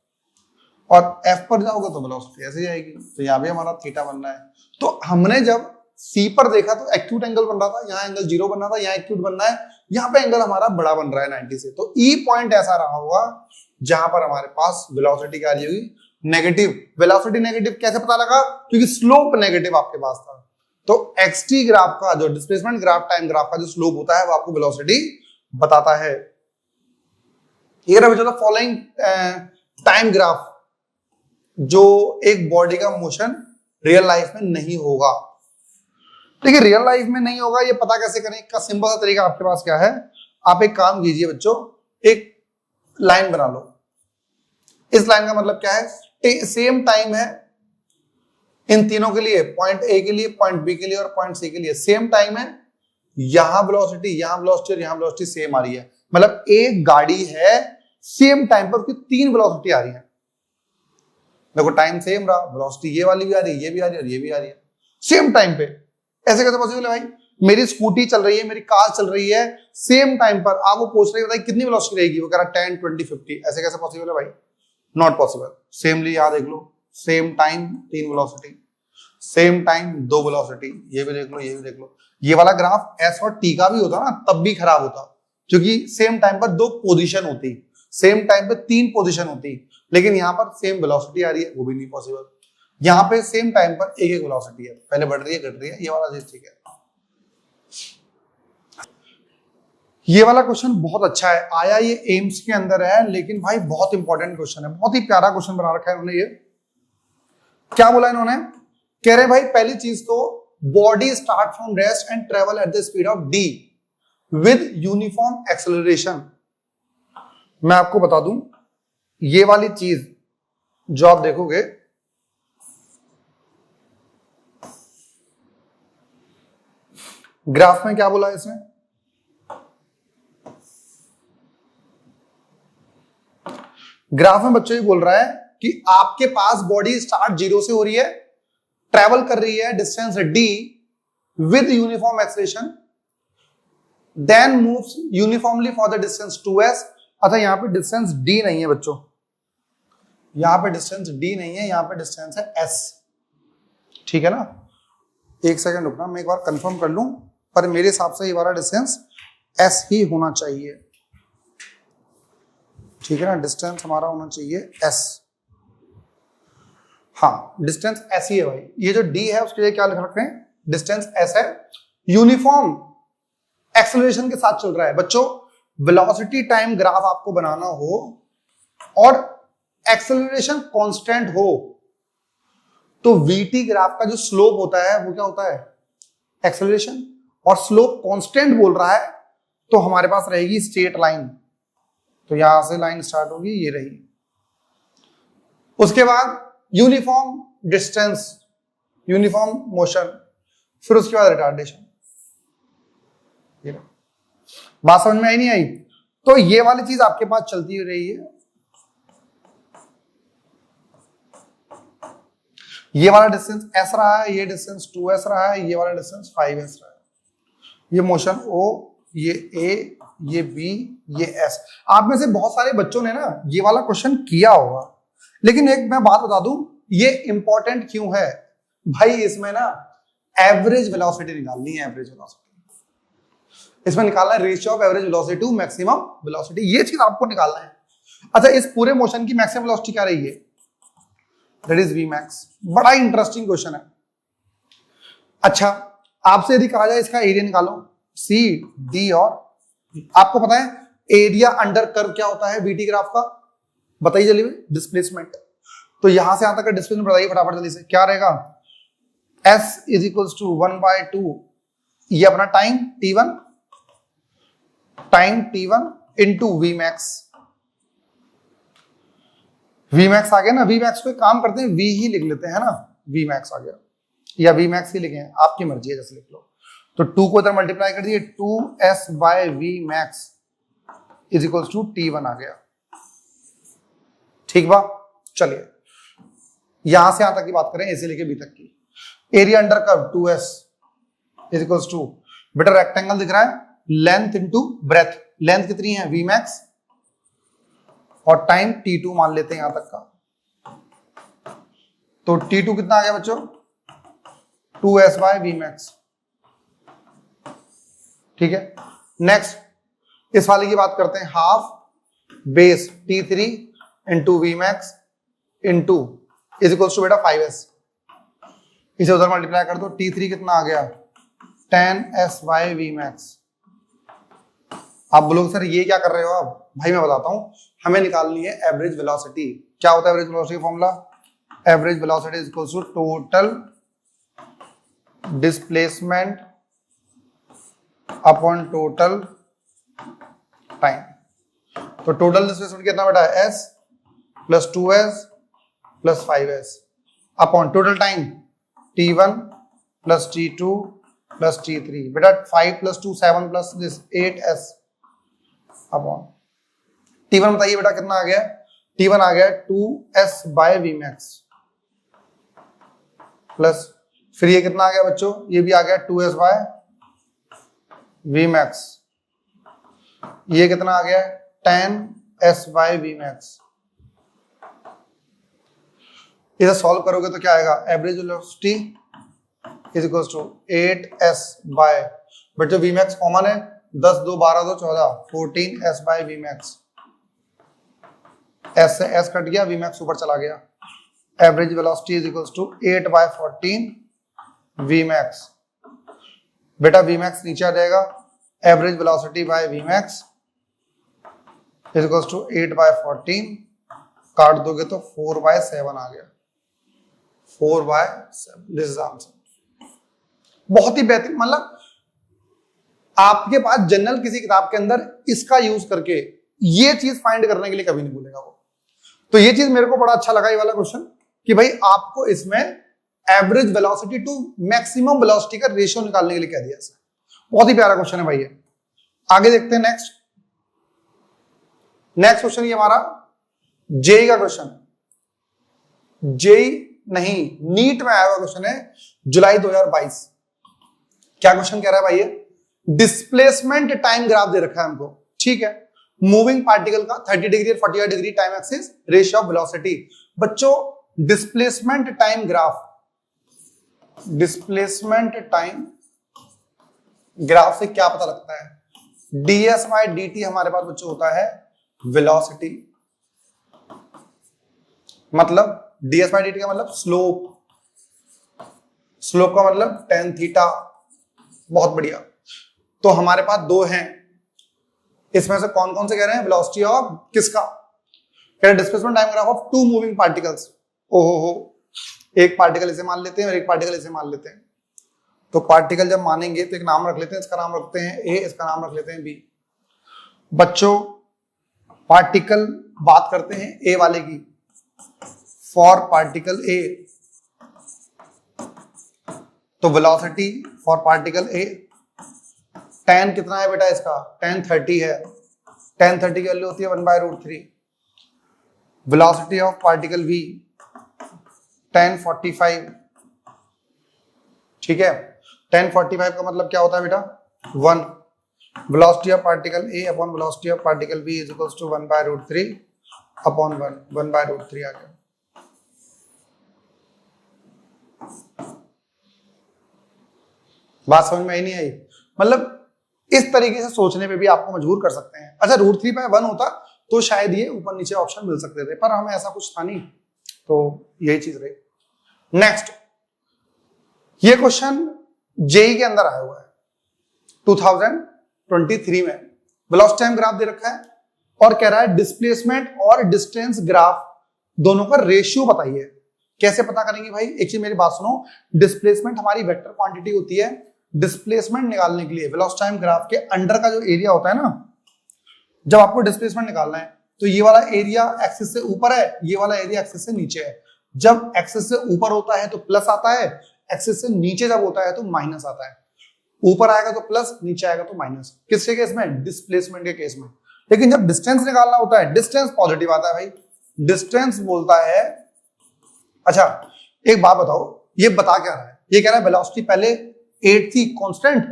और एफ पर जाओगे तो वेलोसिटी ऐसे जाएगी। तो यहाँ भी हमारा थीटा बनना है। तो हमने जब सी पर देखा तो एक्यूट एंगल बन रहा था, यहाँ एंगल 0 बन रहा था, यहाँ एक्यूट बनना है, यहाँ पे एंगल हमारा बड़ा बन रहा है 90 से। तो ई पॉइंट ऐसा रहा होगा जहां पर हमारे पास वेलोसिटी क्या आ रही होगी, नेगेटिव। वेलोसिटी नेगेटिव कैसे पता लगा, क्योंकि स्लोप नेगेटिव आपके पास था। तो एक्सटी ग्राफ का जो डिस्प्लेसमेंट ग्राफ टाइम ग्राफ का जो स्लोप होता है वो आपको वेलोसिटी बताता है। ये रहा चलो फॉलोइंग टाइम ग्राफ जो एक बॉडी का मोशन रियल लाइफ में नहीं होगा। देखिए रियल लाइफ में नहीं होगा, ये पता कैसे करें, इसका सिंपल सा तरीका आपके पास क्या है, आप एक काम कीजिए बच्चों, एक लाइन बना लो। इस लाइन का मतलब क्या है, सेम टाइम है इन तीनों के लिए, पॉइंट ए के लिए, पॉइंट बी के लिए और पॉइंट सी के लिए सेम टाइम है। यहां वेलोसिटी, यहां वेलोसिटी और यहां वेलोसिटी सेम आ रही है, मतलब एक गाड़ी है सेम टाइम पर उसकी 3 वेलोसिटी आ रही है। देखो टाइम सेम रहा, वेलोसिटी ये वाली भी आ रही है, ये भी आ रही है और ये भी आ रही है सेम टाइम पे। ऐसे कैसे पॉसिबल है भाई, मेरी स्कूटी चल रही है, मेरी कार चल रही है सेम टाइम पर, आप वो पूछ रहे हैं कितनी वेलोसिटी रहेगी, वो कह रहा 10 20 50, ऐसे कैसे पॉसिबल है भाई, नॉट पॉसिबल। सेमली याद देख लो, same time 3 velocity, same time 2 velocity, ये भी देख लो ये भी देख लो। ये वाला ग्राफ एस और टी का भी होता ना तब भी खराब होता, क्योंकि सेम टाइम पर 2 पोजीशन होती, सेम टाइम पे 3 पोजीशन होती, लेकिन यहां पर सेम वेलोसिटी आ रही है, वो भी नहीं पॉसिबल। यहां पे सेम टाइम पर एक एक वेलोसिटी है, पहले बढ़ रही है घट रही है, ये वाला चीज ठीक है। ये वाला क्वेश्चन बहुत अच्छा है, आया ये एम्स के अंदर है, लेकिन भाई बहुत इंपॉर्टेंट क्वेश्चन है, बहुत ही प्यारा क्वेश्चन बना रखा है इन्होंने। ये क्या बोला इन्होंने, कह रहे भाई पहली चीज तो body start from rest and travel at the speed of D with uniform acceleration. मैं आपको बता दूं ये वाली चीज जो आप देखोगे, ग्राफ में क्या बोला है इसने, ग्राफ में बच्चों ये बोल रहा है कि आपके पास बॉडी स्टार्ट 0 से हो रही है, ट्रेवल कर रही है distance d with uniform acceleration, then moves uniformly for the distance 2s। अच्छा यहां पे डिस्टेंस d नहीं है बच्चों, यहां पे डिस्टेंस d नहीं है, यहां पे डिस्टेंस है s, ठीक है ना। एक सेकंड रुकना, मैं एक बार कंफर्म कर लूं, पर मेरे हिसाब से ये वाला डिस्टेंस s ही होना चाहिए, ठीक है ना, डिस्टेंस हमारा होना चाहिए s। हाँ डिस्टेंस s ही है भाई, ये जो d है उसके लिए क्या लिख रखे हैं, डिस्टेंस s है, यूनिफॉर्म एक्सेलरेशन के साथ चल रहा है। बच्चों वेलोसिटी टाइम ग्राफ आपको बनाना हो और एक्सेलरेशन कांस्टेंट हो तो वीटी ग्राफ का जो स्लोप होता है वो क्या होता है, एक्सेलरेशन, और स्लोप कांस्टेंट बोल रहा है तो हमारे पास रहेगी स्ट्रेट लाइन, तो यहां से लाइन स्टार्ट होगी, ये रही। उसके बाद यूनिफॉर्म डिस्टेंस, यूनिफॉर्म मोशन, फिर उसके बाद रिटार्डेशन। बात समझ में आई नहीं आई? तो ये वाली चीज आपके पास चलती रही है, ये वाला डिस्टेंस s रहा है, ये डिस्टेंस 2s रहा है, ये वाला डिस्टेंस 5s रहा है, ये मोशन o, ये a, ये b, ये s। आप में से बहुत सारे बच्चों ने ना ये वाला क्वेश्चन किया होगा, लेकिन एक मैं बात बता दूं, ये इंपॉर्टेंट क्यों है भाई, इसमें ना एवरेज वेलोसिटी निकालनी है, एवरेज वेलोसिटी इसमें निकालना है, ratio of average velocity to maximum velocity, ये चीज आपको निकालना है। अच्छा इस पूरे मोशन की मैक्सिमम वेलोसिटी क्या रही है, दैट इज वी मैक्स। बड़ा इंटरेस्टिंग क्वेश्चन है। अच्छा आपसे यदि कहा जाए इसका एरिया निकालो, सी डी, और आपको पता है एरिया अंडर कर्व क्या होता है बीटी ग्राफ का, बताइए जल्दी, डिस्प्लेसमेंट। तो यहां से यहां तक का डिस्प्लेसमेंट बताइए फटाफट जल्दी से, क्या रहेगा, s इज इक्वल्स टू 1/2, ये अपना time t1, time t1 into v max. V max आ गया ना, वी मैक्स को काम करते हैं v ही लिख लेते हैं ना, वी मैक्स आ गया, या वी मैक्स ही लिखें, आपकी मर्जी है जैसे लिख लो। तो 2 को इधर मल्टीप्लाई कर दिए, 2s by v max is equals to t1 आ गया, ठीक बा। चलिए यहां से यहां तक की बात करें, ए से लेके बी तक की। Area under curve 2s is equals to, बेटा रेक्टेंगल दिख रहा है, लेंथ इंटू ब्रेथ, लेंथ कितनी है वी मैक्स, और टाइम t2 मान लेते हैं यहां तक का, तो t2 कितना आ गया बच्चों, 2s बाय वी मैक्स, ठीक है। नेक्स्ट इस वाले की बात करते हैं, half base t3 into v max into is equals to बेटा 5s, इसे उधर मल्टीप्लाई कर दो, t3 कितना आ गया, 10s बाय वी मैक्स। आप बोलोगे सर ये क्या कर रहे हो आप, भाई मैं बताता हूं, हमें निकालनी है एवरेज वेलोसिटी। क्या होता है average velocity formula, average velocity is equals to total displacement upon total time. तो टोटल डिस्प्लेसमेंट कितना बेटा, s plus 2s plus 5s upon total time t1 plus t2 plus t3, बेटा 5 plus 2 7 plus this 8s upon t1 बताइए बेटा कितना आ गया, t1 आ गया 2s by v max, plus फिर ये कितना आ गया बच्चों, ये भी आ गया 2s बाय वी मैक्स, ये कितना आ गया 10s बाय वी मैक्स। इसे सॉल्व करोगे तो क्या आएगा, average velocity is equals to 8s by, but जो वी मैक्स कॉमन है 10 2 12 2 14, 14s by v max, s से s कट गया, वी मैक्स ऊपर चला गया, average velocity is equals to 8 by 14 v max. बेटा वी मैक्स नीचे आ जाएगा, average velocity by v max is equals to 8 by 14, काट दोगे तो 4 बाय 7 आ गया, 4 बाय 7, दिस इज आंसर। बहुत ही बेहतरीन, मतलब आपके पास जनरल किसी किताब के अंदर इसका यूज करके ये चीज फाइंड करने के लिए कभी नहीं भूलेगा वो। तो ये चीज मेरे को बड़ा अच्छा लगा ये वाला क्वेश्चन, कि भाई आपको इसमें average velocity to maximum velocity का रेशियो निकालने के लिए कह दिया, बहुत ही प्यारा क्वेश्चन है भाई ये। आगे देखते हैं नेक्स्ट क्वेश्चन, ये हमारा जेई का क्वेश्चन, जेई नहीं नीट में आया हुआ क्वेश्चन है जुलाई 2022। क्या क्वेश्चन कह रहा है भाई ये, डिस्प्लेसमेंट टाइम ग्राफ दे रखा है हमको, ठीक है, मूविंग पार्टिकल का 30 डिग्री और 45 degree time axis, ratio of velocity. बच्चों displacement time graph, displacement time graph से क्या पता लगता है, ds बाय dt हमारे पास बच्चों होता है वेलोसिटी, मतलब ds बाय dt का मतलब स्लोप, स्लोप का मतलब tan थीटा। बहुत बढ़िया। तो हमारे पास दो हैं, इसमें से कौन कौन से कह रहे हैं, वेलोसिटी ऑफ किसका, कह रहे हैं displacement time graph of two moving particles. ओहो हो, एक पार्टिकल इसे मान लेते हैं और एक पार्टिकल इसे मान लेते हैं। तो पार्टिकल जब मानेंगे तो एक नाम रख लेते हैं, इसका नाम रखते हैं ए, इसका नाम रख लेते हैं बी। बच्चों पार्टिकल बात करते हैं ए वाले की, फॉर पार्टिकल ए, तो velocity for particle A, tan कितना है बेटा इसका, tan 30 है, tan 30 की वैल्यू होती है 1/√3। Velocity of particle v tan 45, ठीक है, tan 45 का मतलब क्या होता है बेटा 1। Velocity of particle a upon velocity of particle v is equals to 1/√3 upon 1/√3 आ गया। बात समझ में आई नहीं आई, मतलब इस तरीके से सोचने पे भी आपको मजबूर कर सकते हैं। अच्छा √3/1 होता तो शायद ये ऊपर नीचे ऑप्शन मिल सकते थे, पर हमें ऐसा कुछ था नहीं, तो यही चीज रही। नेक्स्ट, ये क्वेश्चन जेई के अंदर आया हुआ है 2023 में, वेलोसिटी टाइम ग्राफ दे रखा है और कह रहा है डिस्प्लेसमेंट और डिस्टेंस ग्राफ दोनों का रेशियो बताइए। कैसे पता करेंगे भाई, एक चीज मेरी बात सुनो, डिस्प्लेसमेंट हमारी वेक्टर क्वांटिटी होती है, डिस्प्लेसमेंट निकालने के लिए वेलोसिटी टाइम ग्राफ के अंडर का जो एरिया होता है ना, जब आपको डिस्प्लेसमेंट निकालना है तो ये वाला एरिया एक्सिस से ऊपर है, ये वाला एरिया एक्सिस से नीचे है। जब एक्सिस से ऊपर होता है तो प्लस आता है, एक्सिस से नीचे जब होता है तो माइनस आता है। ऊपर आएगा तो प्लस, नीचे आएगा तो माइनस, किसके केस में, डिस्प्लेसमेंट के केस में। लेकिन जब डिस्टेंस निकालना होता है, डिस्टेंस पॉजिटिव आता है भाई, डिस्टेंस बोलता है, अच्छा एक बात बताओ, ये बता क्या रहा है, ये कह रहा है वेलोसिटी पहले 8 थी कांस्टेंट,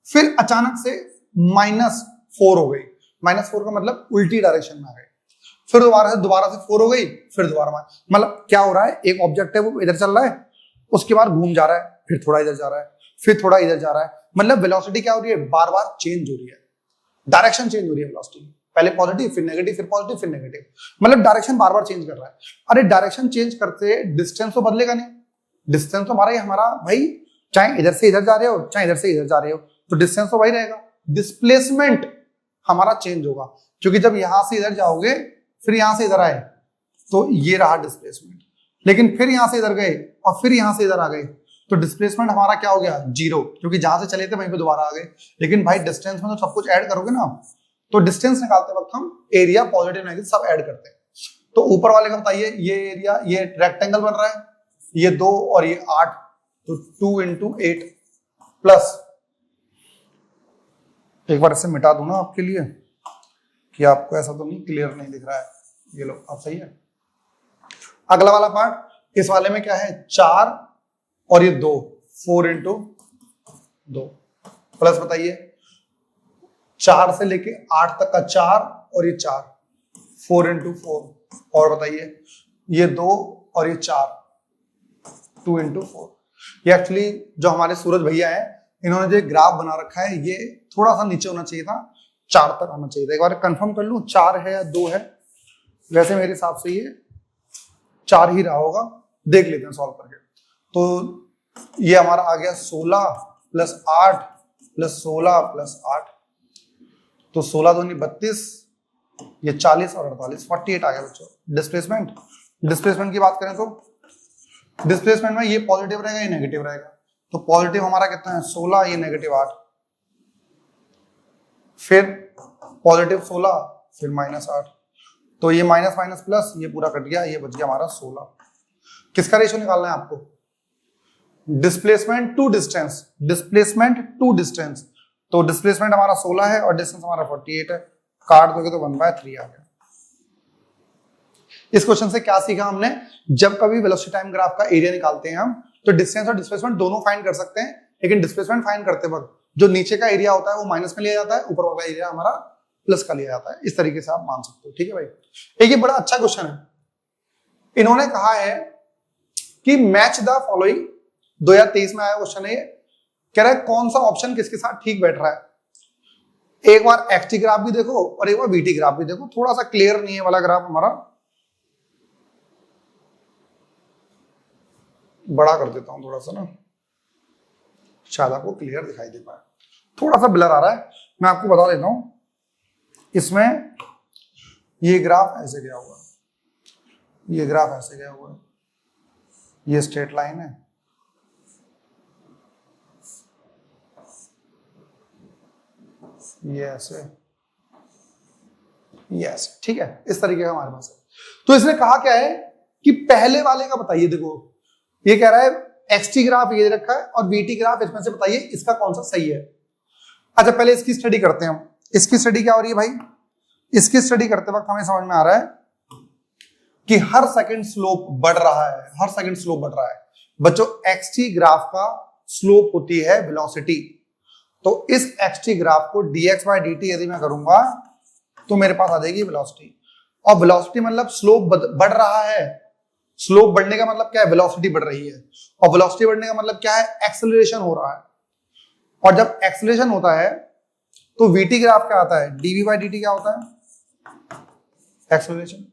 फिर अचानक से -4 हो गई। -4 का मतलब उल्टी डायरेक्शन में आ गई, फिर दोबारा से 4 हो गई, फिर दोबारा, मतलब क्या हो रहा है, एक ऑब्जेक्ट है वो इधर चल रहा है, उसके बाद घूम जा रहा है, फिर थोड़ा इधर जा रहा है, फिर थोड़ा इधर जा रहा है, मतलब वेलोसिटी क्या हो रही है, बार बार चेंज हो रही है, डायरेक्शन चेंज हो रही है वेलोसिटी, पहले पॉजिटिव फिर नेगेटिव फिर पॉजिटिव फिर नेगेटिव, मतलब डायरेक्शन बार बार चेंज कर रहा है। अरे डायरेक्शन चेंज करते डिस्टेंस तो बदलेगा नहीं, डिस्टेंस तो हमारा भाई, चाहे इधर से इधर जा रहे हो चाहे इधर से इधर जा रहे हो, तो डिस्टेंस तो वही रहेगा। डिस्प्लेसमेंट हमारा चेंज होगा, क्योंकि जब यहां से इधर जाओगे फिर यहां से इधर आए तो ये रहा डिस्प्लेसमेंट, लेकिन फिर यहां से इधर गए और फिर यहां से इधर आ गए तो डिस्प्लेसमेंट हमारा क्या हो गया, 0, क्योंकि जहां से चले थे वहीं पे दोबारा आ गए। लेकिन भाई डिस्टेंस में तो सब कुछ ऐड करोगे ना, तो डिस्टेंस निकालते वक्त हम एरिया पॉजिटिव नेगेटिव सब ऐड करते हैं। तो ऊपर वाले का बताइए, ये एरिया, ये रेक्टेंगल बन रहा है, ये 2 और ये 8, तो 2 × 8 प्लस, एक बार इसे मिटा दूं ना आपके लिए कि आपको ऐसा तो नहीं क्लियर नहीं दिख रहा है, ये लो अब सही है। अगला वाला पार्ट, इस वाले में क्या है, 4 और ये 2, 4 × 2 प्लस, बताइए 4 से लेके 8 तक का 4 और ये 4, 4 × 4, और बताइए ये 2 और ये 4, 2 × 4। ये एक्चुअली जो हमारे सूरज भैया हैं, इन्होंने जो ग्राफ बना रखा है ये थोड़ा सा नीचे होना चाहिए था, 4 तक आना चाहिए था। एक बार कंफर्म कर लूं 4 है या 2 है, वैसे मेरे हिसाब से ये 4 ही रहा होगा, देख लेते हैं सॉल्व करके। तो ये हमारा आ गया 16 + 8 + 16 + 8, तो 16 दूनी 32, ये 40 और 48, 48 आ गया बच्चों। डिस्प्लेसमेंट की बात करें तो डिस्प्लेसमेंट में ये पॉजिटिव रहेगा, ये नेगेटिव रहेगा, तो पॉजिटिव हमारा कितना है 16, ये नेगेटिव 8, फिर पॉजिटिव 16, फिर -8, तो ये माइनस माइनस प्लस, ये पूरा कट गया, ये बच गया हमारा 16। किसका रेशियो निकालना है आपको, displacement to distance, displacement to distance, तो डिस्प्लेसमेंट हमारा 16 है और डिस्टेंस हमारा 48 है, काट दोगे तो 1/3 आ गया। इस क्वेश्चन से क्या सीखा हमने, जब कभी वेलोसिटी टाइम ग्राफ का एरिया निकालते हैं हम तो डिस्टेंस और डिस्प्लेसमेंट दोनों फाइंड कर सकते हैं, लेकिन डिस्प्लेसमेंट फाइंड करते वक्त जो नीचे का एरिया होता है वो माइनस में लिया जाता है, ऊपर वाला एरिया हमारा प्लस का लिया जाता है। इस तरीके से आप मान सकते हो। ठीक है भाई, एक ये बड़ा अच्छा क्वेश्चन है। इन्होंने कहा है कि मैच द फॉलोइंग, 2023 में आया क्वेश्चन है ये, कह रहा है कौन सा ऑप्शन किसके साथ ठीक बैठ रहा है। एक बार एक्सटी ग्राफ भी देखो और एक बार वीटी ग्राफ भी देखो, थोड़ा सा क्लियर नहीं है वाला ग्राफ हमारा, बड़ा कर देता हूं थोड़ा सा ना, शायद आपको क्लियर दिखाई दे पाए, थोड़ा सा ब्लर आ रहा है, मैं आपको बता देता हूं। इसमें ये ग्राफ ऐसे गया हुआ है, ये ग्राफ ऐसे गया हुआ है, ये स्ट्रेट लाइन है, ये ऐसे, ये ऐसे, ठीक है, इस तरीके का हमारे पास है। तो इसने कहा क्या है कि पहले वाले का बताइए। देखो ये कह रहा है एक्सटी ग्राफ ये रखा है और वीटी ग्राफ, इसमें से बताइए इसका कौन सा सही है। अच्छा पहले इसकी स्टडी करते हैं हम। इसकी स्टडी क्या हो रही है भाई, इसकी स्टडी करते वक्त हमें समझ में आ रहा है कि हर सेकंड स्लोप बढ़ रहा है, हर सेकंड स्लोप बढ़ रहा है। बच्चों एक्सटी ग्राफ का स्लोप होती है वेलोसिटी, तो इस एक्सटी ग्राफ को dx by dt यदि मैं करूंगा तो मेरे पास आ जाएगी वेलोसिटी, और वेलोसिटी मतलब स्लोप बढ़ रहा है। स्लोप बढ़ने का मतलब क्या है, वेलोसिटी बढ़ रही है, और वेलोसिटी बढ़ने का मतलब क्या है, एक्सेलरेशन हो रहा है। और जब एक्सेलरेशन होता है तो वीटी ग्राफ क्या आता है, dv by dt क्या होता है, एक्सेलरेशन।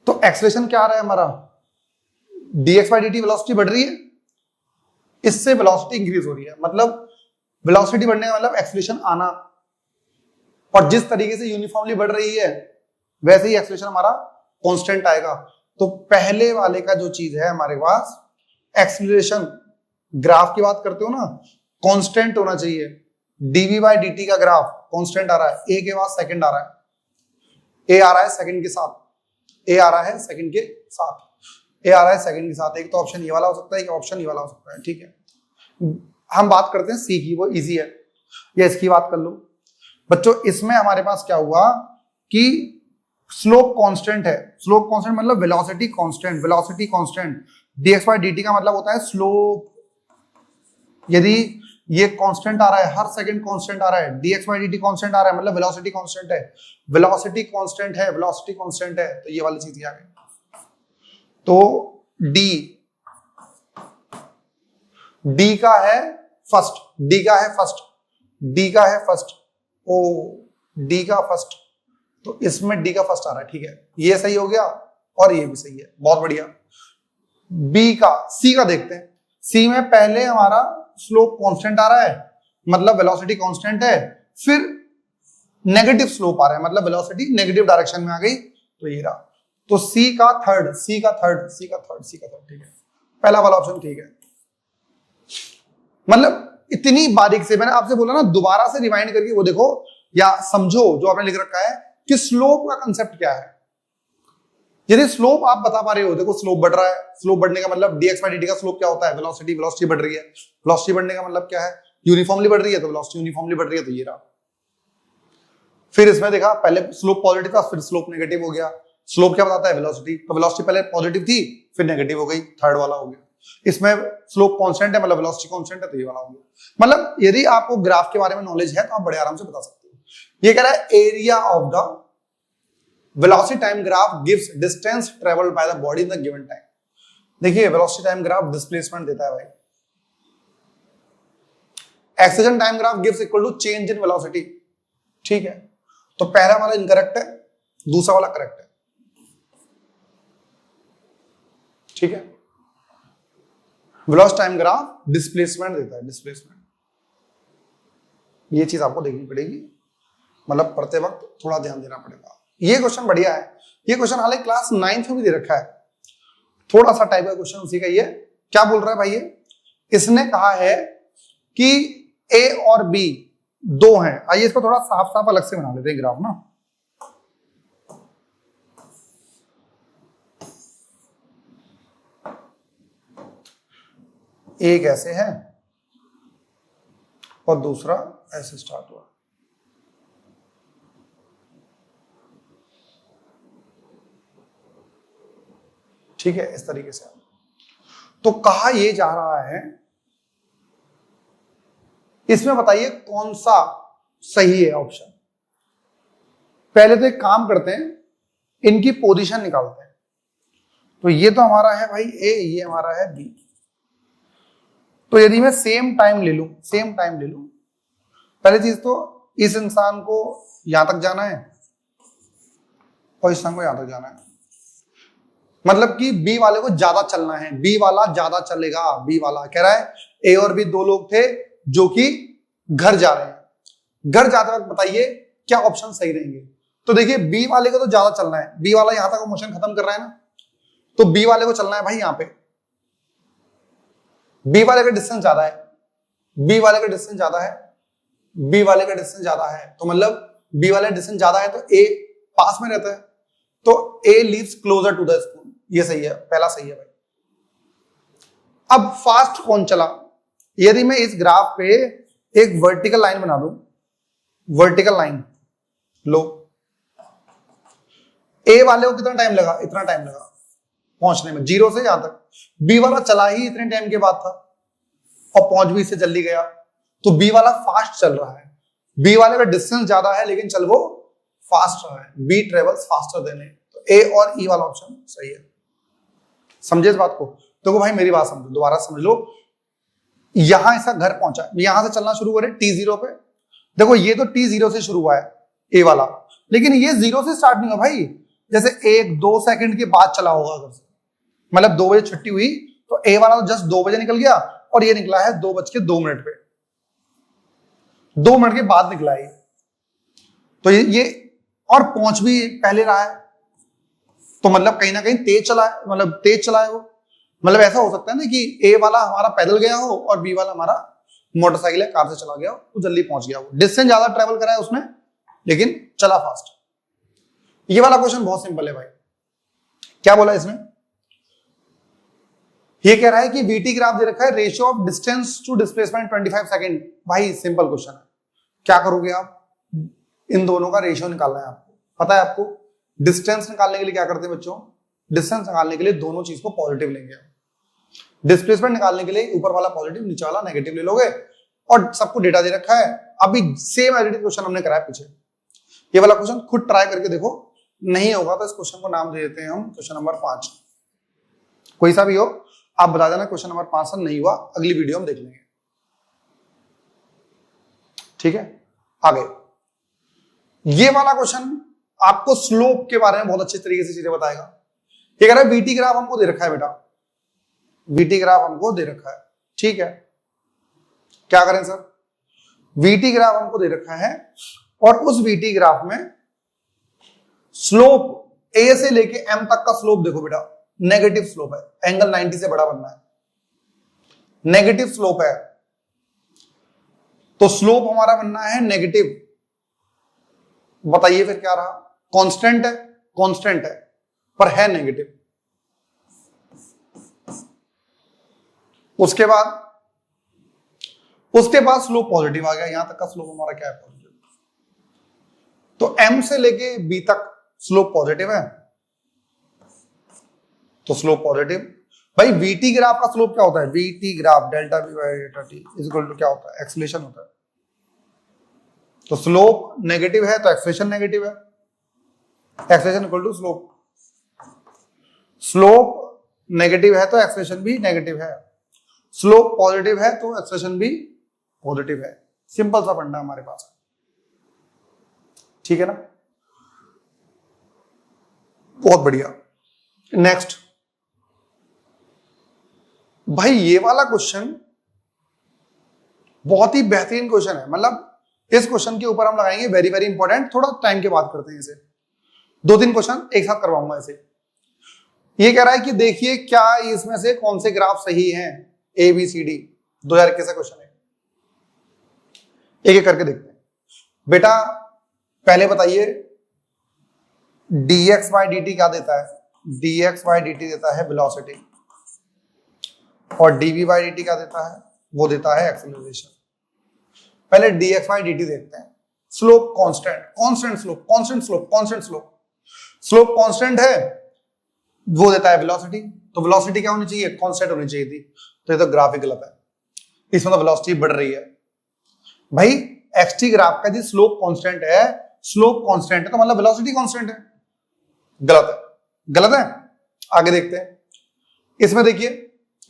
तो एक्सेलरेशन क्या आ रहा है हमारा, dx by dt वेलोसिटी बढ़ रही है, इससे वेलोसिटी इंक्रीज हो रही है, मतलब वेलोसिटी बढ़ने का मतलब एक्सेलरेशन आना, और जिस तरीके से यूनिफॉर्मली बढ़ रही है वैसे ही एक्सेलरेशन हमारा कांस्टेंट आएगा। तो पहले वाले का जो चीज है हमारे पास एक्सेलरेशन, ग्राफ की बात करते हो ना, कांस्टेंट होना चाहिए। dv by dt का ग्राफ कांस्टेंट आ रहा है, a के बाद सेकंड आ रहा है, a आ रहा है सेकंड के साथ, a आ रहा है सेकंड के साथ, a आ रहा है सेकंड के साथ। एक तो ऑप्शन ये वाला हो सकता है, एक ऑप्शन ये वाला हो सकता है। ठीक है, हम बात करते हैं सी की, वो इजी है, या इसकी बात कर लो। बच्चों इसमें हमारे पास क्या हुआ कि स्लोप कांस्टेंट है, स्लोप कांस्टेंट मतलब velocity constant, velocity constant, dx by dt का मतलब होता है स्लोप। यदि ये कांस्टेंट आ रहा है, हर सेकंड कांस्टेंट आ रहा है, dx by dt कांस्टेंट आ रहा है, मतलब वेलोसिटी कांस्टेंट है, वेलोसिटी कांस्टेंट है, वेलोसिटी कांस्टेंट है, तो ये वाली चीज आ गई। तो d का है फर्स्ट, d का है फर्स्ट, d का है फर्स्ट, ओ d का फर्स्ट, तो इसमें d का फर्स्ट आ रहा है। ठीक है, ये सही हो गया और ये भी सही है, बहुत बढ़िया। b का, c का देखते हैं। c में पहले हमारा स्लोप कांस्टेंट आ रहा है, मतलब वेलोसिटी कांस्टेंट है, फिर नेगेटिव स्लोप आ रहा है, मतलब वेलोसिटी नेगेटिव डायरेक्शन में आ गई, तो ये रहा। तो c का थर्ड, c का थर्ड, c का थर्ड, c का थर्ड, ठीक है, पहला वाला ऑप्शन ठीक है। मतलब इतनी बारीक से मैंने आपसे बोला ना, दोबारा से रिवाइंड करके वो देखो या समझो जो आपने लिख रखा है कि स्लोप का कंसेप्ट क्या है। यदि स्लोप आप बता पा रहे हो, देखो स्लोप बढ़ रहा है, स्लोप बढ़ने का मतलब dx by dt का स्लोप क्या होता है, वेलोसिटी, वेलोसिटी बढ़ रही है, वेलोसिटी बढ़ने का मतलब क्या है, यूनिफॉर्मली बढ़ रही है, तो वेलोसिटी यूनिफॉर्मली बढ़ रही है, तो ये रहा। फिर इसमें देखा पहले स्लोप पॉजिटिव था, फिर स्लोप नेगेटिव हो गया। स्लोप क्या बताता है, वेलोसिटी, तो वेलोसिटी पहले पॉजिटिव थी फिर नेगेटिव हो गई, थर्ड वाला हो गया। इसमें स्लोप कांस्टेंट है, मतलब वेलोसिटी कांस्टेंट है, तो ये वाला हो गया। मतलब यदि आपको ग्राफ के बारे में नॉलेज है तो आप बड़े आराम से बता सकते हो। ये कह रहा है area of the velocity time graph gives distance travelled by the body in the given time. देखिए वेलोसिटी टाइम ग्राफ डिस्प्लेसमेंट देता है भाई, acceleration time graph gives equal to change in velocity. ठीक है, तो पहला वाला इनकरेक्ट है, दूसरा वाला करेक्ट है। ठीक है, वेलोसिटी टाइम ग्राफ डिस्प्लेसमेंट देता है, डिस्प्लेसमेंट। ये चीज आपको देखनी पड़ेगी, मतलब पढ़ते वक्त थोड़ा ध्यान देना पड़ेगा। ये क्वेश्चन बढ़िया है, ये क्वेश्चन हालांकि क्लास 9th में भी दे रखा है, थोड़ा सा टाइप का क्वेश्चन उसी का ही है। क्या बोल रहा है भाई ये, इसने कहा है कि ए और बी दो हैं। आइए इसको थोड़ा साफ साफ अलग से बना लेते हैं ग्राफ ना। एक ऐसे है और दूसरा ऐसे स्टार्ट हुआ। ठीक है, इस तरीके से। तो कहा यह जा रहा है, इसमें बताइए कौन सा सही है ऑप्शन। पहले तो एक काम करते हैं, इनकी पोजीशन निकालते हैं। तो ये तो हमारा है भाई ए, ये हमारा है बी। तो यदि मैं सेम टाइम ले लूं, पहली चीज तो इस इंसान को यहां तक जाना है और इस इंसान को यहां तक जाना है, मतलब कि बी वाले को ज्यादा चलना है, बी वाला ज्यादा चलेगा। बी वाला कह रहा है ए और बी दो लोग थे जो कि घर जा रहे हैं, घर जाते वक्त बताइए क्या ऑप्शन सही रहेंगे। तो देखिए बी वाले को तो ज्यादा चलना है, बी वाला यहां तक मोशन खत्म कर रहा है ना, तो बी वाले को चलना है भाई यहां पे। बी वाले का डिस्टेंस ज्यादा है, बी वाले का डिस्टेंस ज्यादा है, बी वाले का डिस्टेंस ज्यादा है, तो मतलब बी वाले डिस्टेंस ज्यादा है तो ए पास में रहता है, तो a leaves closer to the spoon. ये सही है, पहला सही है भाई। अब फास्ट कौन चला, यदि मैं इस ग्राफ पे एक वर्टिकल लाइन बना दूं, वर्टिकल लाइन लो, ए वाले को कितना टाइम लगा, इतना टाइम लगा पहुंचने में, 0 से यहां तक। बी वाला चला ही इतने टाइम के बाद था और पहुंच भी इससे जल्दी गया, तो बी वाला फास्ट चल रहा है। बी वाले का डिस्टेंस ज्यादा है लेकिन चल वो फास्ट रहा है, बी ट्रेवल्स फास्टर देन ए। तो ए और ई वाला ऑप्शन सही है। समझे इस बात को? तो भाई मेरी बात समझो, दोबारा समझ लो। यहां ऐसा घर पहुंचा, यहां से चलना शुरू करे T0 पे। देखो ये तो T0 से शुरू हुआ है ए वाला, लेकिन ये 0 से स्टार्ट नहीं हुआ भाई, जैसे 1-2 सेकंड के बाद चला होगा घर से। मतलब 2 बजे छुट्टी हुई तो ए वाला तो जस्ट 2 बजे निकल गया और ये निकला है 2:02 पे, 2 मिनट के बाद निकला है। तो ये और पहुंच भी पहले रहा है, तो मतलब कहीं ना कहीं तेज चला है, मतलब तेज चला है वो। मतलब ऐसा हो सकता है ना कि ए वाला हमारा पैदल गया हो और बी वाला हमारा मोटरसाइकिल है कार से चला गया हो, तो जल्दी पहुंच गया वो। डिस्टेंस ज्यादा ट्रेवल करा है उसने लेकिन चला फास्ट। ये वाला क्वेश्चन बहुत सिंपल है भाई। क्या बोला इसने? ये कह रहा है कि वीटी ग्राफ दे रखा है, ratio of distance to displacement 25 second. भाई सिंपल क्वेश्चन है, क्या करोगे आप? इन दोनों का रेशियो निकालना है आपको। पता है आपको डिस्टेंस निकालने के लिए क्या करते हैं बच्चों? डिस्टेंस निकालने के लिए दोनों चीज को पॉजिटिव लेंगे। डिस्प्लेसमेंट निकालने के लिए ऊपर वाला पॉजिटिव, नीचे वाला नेगेटिव ले लोगे, और सबको डेटा दे रखा है। अभी सेम एडिटिव क्वेश्चन हमने कराया पीछे। ये वाला क्वेश्चन खुद ट्राई करके देखो, नहीं होगा तो इस क्वेश्चन को नाम दे देते हैं हम क्वेश्चन नंबर 5। कोई सा भी हो आप बता देना क्वेश्चन नंबर 5 से नहीं हुआ, अगली वीडियो हम देख लेंगे। ठीक है, आगे ये वाला क्वेश्चन आपको स्लोप के बारे में बहुत अच्छे तरीके से चीजें बताएगा। ये कह रहा है वीटी ग्राफ हमको दे रखा है बेटा, वीटी ग्राफ हमको दे रखा है। ठीक है, क्या करें सर? वीटी ग्राफ हमको दे रखा है और उस वीटी ग्राफ में स्लोप ए से लेके एम तक का स्लोप देखो बेटा, नेगेटिव स्लोप है, एंगल 90 से बड़ा बनना है, नेगेटिव स्लोप है। तो स्लोप हमारा बनना है नेगेटिव। बताइए फिर क्या रहा? कांस्टेंट है, कांस्टेंट है पर है नेगेटिव। उसके बाद स्लोप पॉजिटिव आ गया, यहां तक का स्लोप हमारा क्या है? पॉजिटिव। तो एम से लेके बी तक स्लोप पॉजिटिव है, तो स्लोप पॉजिटिव। भाई वीटी ग्राफ का स्लोप क्या होता है? V t graph delta v by delta t is equal to क्या होता है? एक्सेलरेशन होता है। तो स्लोप नेगेटिव है तो एक्सेलरेशन नेगेटिव है, acceleration equal to slope. Slope negative है तो एक्सेलरेशन भी नेगेटिव है, स्लोप पॉजिटिव है तो एक्सेलरेशन भी पॉजिटिव है। सिंपल सा फंडा हमारे पास। ठीक है ना? बहुत बढ़िया। नेक्स्ट भाई ये वाला क्वेश्चन बहुत ही बेहतरीन क्वेश्चन है। मतलब इस क्वेश्चन के ऊपर हम लगाएंगे वेरी वेरी इंपॉर्टेंट, थोड़ा टाइम के बाद करते हैं इसे। 2-3 क्वेश्चन एक साथ करवाऊंगा इसे। ये कह रहा है कि देखिए क्या इसमें से कौन से ग्राफ सही हैं, ए बी सी डी। 2021 का क्वेश्चन है, एक एक करके देखते हैं। बेटा पहले बताइए dx बाई dt क्या देता है? dx बाई dt देता है वेलोसिटी, और dv बाई dt क्या देता है? वो देता है एक्सेलरेशन। पहले dx by dt देखते हैं। Slope constant, constant slope, constant slope, constant slope, slope constant है, वो देता है वेलोसिटी। तो वेलोसिटी क्या होनी चाहिए? कांस्टेंट होनी चाहिए थी। तो ये तो ग्राफ ही गलत है, इसमें तो वेलोसिटी बढ़ रही है भाई। xt ग्राफ का जी स्लोप कांस्टेंट है, स्लोप कांस्टेंट है तो मतलब वेलोसिटी कांस्टेंट है। गलत है, गलत है। आगे देखते हैं, इसमें देखिए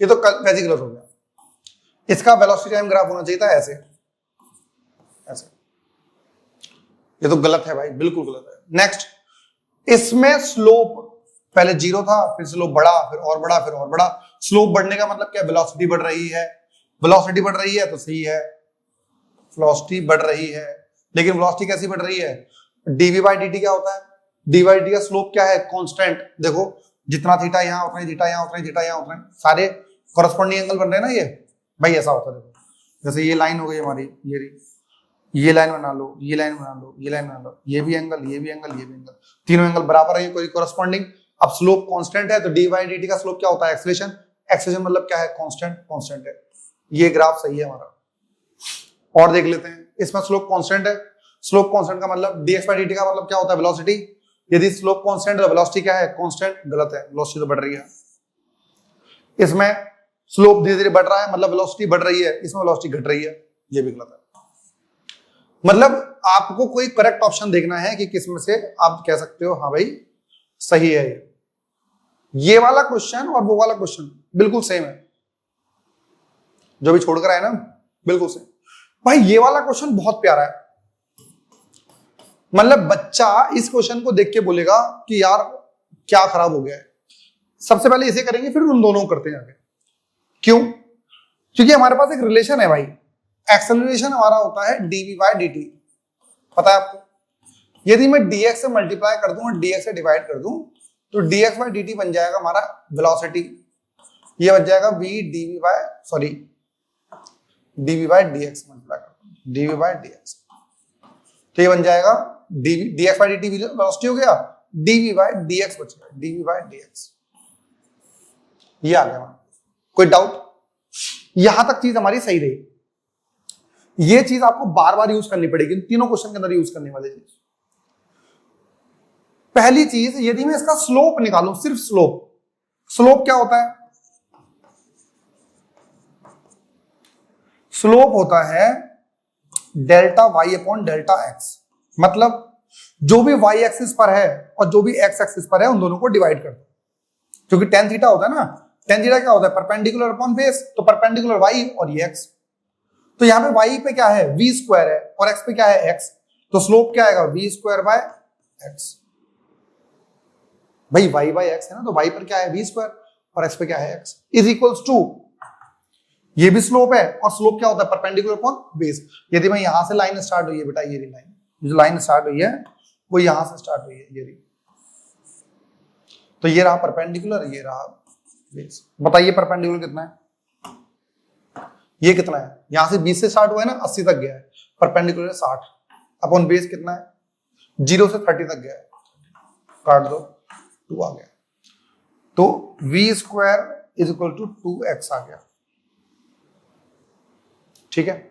ये तो वैसे गलत हो गया। इसका वेलोसिटी टाइम ग्राफ होना चाहिए था ऐसे, ऐसे। ये तो गलत है भाई, बिल्कुल गलत है। नेक्स्ट, इसमें स्लोप पहले 0 था, फिर स्लोप बढ़ा, फिर और बढ़ा, फिर और बढ़ा। स्लोप बढ़ने का मतलब क्या? वेलोसिटी बढ़ रही है। वेलोसिटी बढ़ रही है तो सही है, वेलोसिटी बढ़ रही है। लेकिन वेलोसिटी कैसी बढ़ रही है? dv by dt क्या होता है? dv by dt का स्लोप क्या है? कांस्टेंट। देखो जितना थीटा यहाँ उतना ही थीटा यहाँ उतना ही थीटा यहाँ उतना ही, सारे कॉरेस्पॉन्डिंग एंगल बन रहे हैं ना ये भाई, ऐसा होता है। देखो जैसे ये लाइन हो गई हमारी, ये लाइन बना लो, ये लाइन बना लो, ये लाइन बना लो, ये भी एंगल, ये भी एंगल, ये भी एंगल, तीनों एंगल बराबर है, कोई कॉरेस्पॉन्डिंग। अब स्लोप कांस्टेंट है तो dy by dt का स्लोप क्या होता है? एक्सेलरेशन। एक्सेलरेशन मतलब क्या है? कांस्टेंट, कांस्टेंट है। ये ग्राफ सही है हमारा। और देख लेते हैं, इसमें स्लोप कांस्टेंट है, स्लोप कांस्टेंट का मतलब dx by dt का मतलब क्या होता है? वेलोसिटी। यदि स्लोप कांस्टेंट है तो वेलोसिटी क्या है? कांस्टेंट। गलत है, वेलोसिटी तो बढ़ रही है। इसमें स्लोप धीरे धीरे बढ़ रहा है मतलब वेलोसिटी बढ़ रही है, इसमें वेलोसिटी घट रही है, ये भी गलत है। मतलब आपको कोई करेक्ट ऑप्शन देखना है कि किसमें से आप कह सकते हो हाँ भाई सही है। ये वाला क्वेश्चन और वो वाला क्वेश्चन बिल्कुल सेम है, जो भी छोड़कर आए ना, बिल्कुल सेम। भाई ये वाला क्वेश्चन बहुत प्यारा है, मतलब बच्चा इस क्वेश्चन को देख के बोलेगा कि यार क्या खराब हो गया है। सबसे पहले इसे करेंगे, फिर उन दोनों को करते हैं आगे। क्यों? क्योंकि हमारे पास एक रिलेशन है भाई, एक्सेलरेशन हमारा होता है dv by dt, पता है आपको। यदि मैं dx से मल्टीप्लाई कर दूं और dx से डिवाइड कर दूं तो dx by dt बन जाएगा हमारा वेलोसिटी, ये बन जाएगा v dv by dx multiply कर दूं dv by dx, तो ये बन जाएगा dx by dt वेलोसिटी हो गया, dv by dx बच गया, dv by dx। ये आ गया। कोई डाउट? यहां तक चीज हमारी सही रही। ये चीज आपको बार बार यूज करनी पड़ेगी, तीनों क्वेश्चन के अंदर यूज करने वाली चीज। पहली चीज, यदि मैं इसका स्लोप निकालूं, सिर्फ स्लोप, स्लोप क्या होता है? स्लोप होता है delta y upon delta x। मतलब जो भी y एक्सिस पर है और जो भी x एक्सिस पर है उन दोनों को डिवाइड कर दो। क्योंकि tan थीटा होता है ना, tan थीटा क्या होता है? परपेंडिकुलर अपॉन बेस, तो परपेंडिकुलर y और ये x। तो यहां पे y पे क्या है? v स्क्वायर है और x पे क्या है? x। तो स्लोप क्या आएगा? v square by x। भाई y बाय x है ना, तो y पर क्या है? v स्क्वायर और x पे क्या है? x इज इक्वल्स टू, ये भी स्लोप है और स्लोप क्या होता है? Perpendicular upon base. यदि मैं यहां से लाइन स्टार्ट हुई है बेटा, ये लाइन, जो लाइन स्टार्ट हुई है वो यहां से स्टार्ट हुई है, ये रही, तो ये रहा परपेंडिकुलर, ये रहा बेस। बताइए परपेंडिकुलर कितना है? ये कितना है? यहां से 20 से स्टार्ट हुआ है ना, 80 तक गया है। परपेंडिकुलर 60 अपॉन बेस कितना है? 0 से 30 तक गया है, काट दो, 2 आ गया। तो v square is equal to 2x आ गया। ठीक है,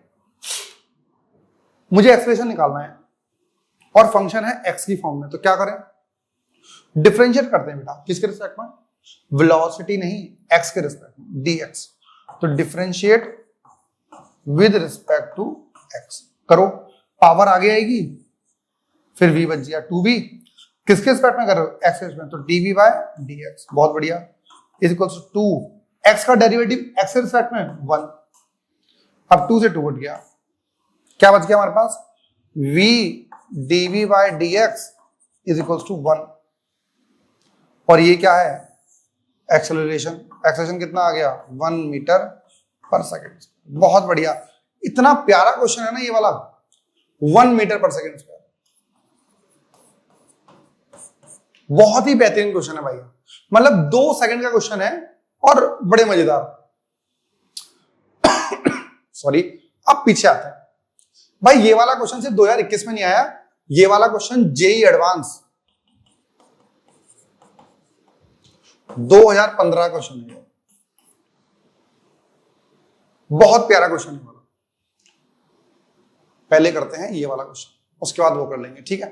मुझे एक्सप्रेशन निकालना है और फंक्शन है x की फॉर्म में, तो क्या करें? डिफरेंशिएट करते हैं बेटा। किसके रिस्पेक्ट में? वेलोसिटी नहीं, x के रिस्पेक्ट में, dx। तो differentiate with respect to x करो, पावर आगे आएगी, फिर v बच गया 2v। किसके रिस्पेक्ट में करो? x के रिस्पेक्ट में, तो dv by dx। बहुत बढ़िया, इज इक्वल टू 2, x का डेरिवेटिव x के रिस्पेक्ट में 1। अब 2 से 2 कट गया, क्या बच गया हमारे पास? v dv by dx is equal to 1। और ये क्या है? एक्सेलरेशन। एक्सेलरेशन कितना आ गया? 1 मीटर पर सेकेंड। बहुत बढ़िया, इतना प्यारा क्वेश्चन है ना ये वाला, 1 मीटर पर सेकेंड स्क्वायर। बहुत ही बेहतरीन क्वेश्चन है भाई, मतलब 2 सेकंड का क्वेश्चन है और बड़े मजेदार। सॉरी, अब पीछे आते हैं भाई। ये वाला क्वेश्चन सिर्फ 2021 में नहीं आया, ये वाला क्वेश्चन जेई एडवांस 2015 क्वेश्चन है। बहुत प्यारा क्वेश्चन है वाला। पहले करते हैं ये वाला क्वेश्चन, उसके बाद वो कर लेंगे, ठीक है।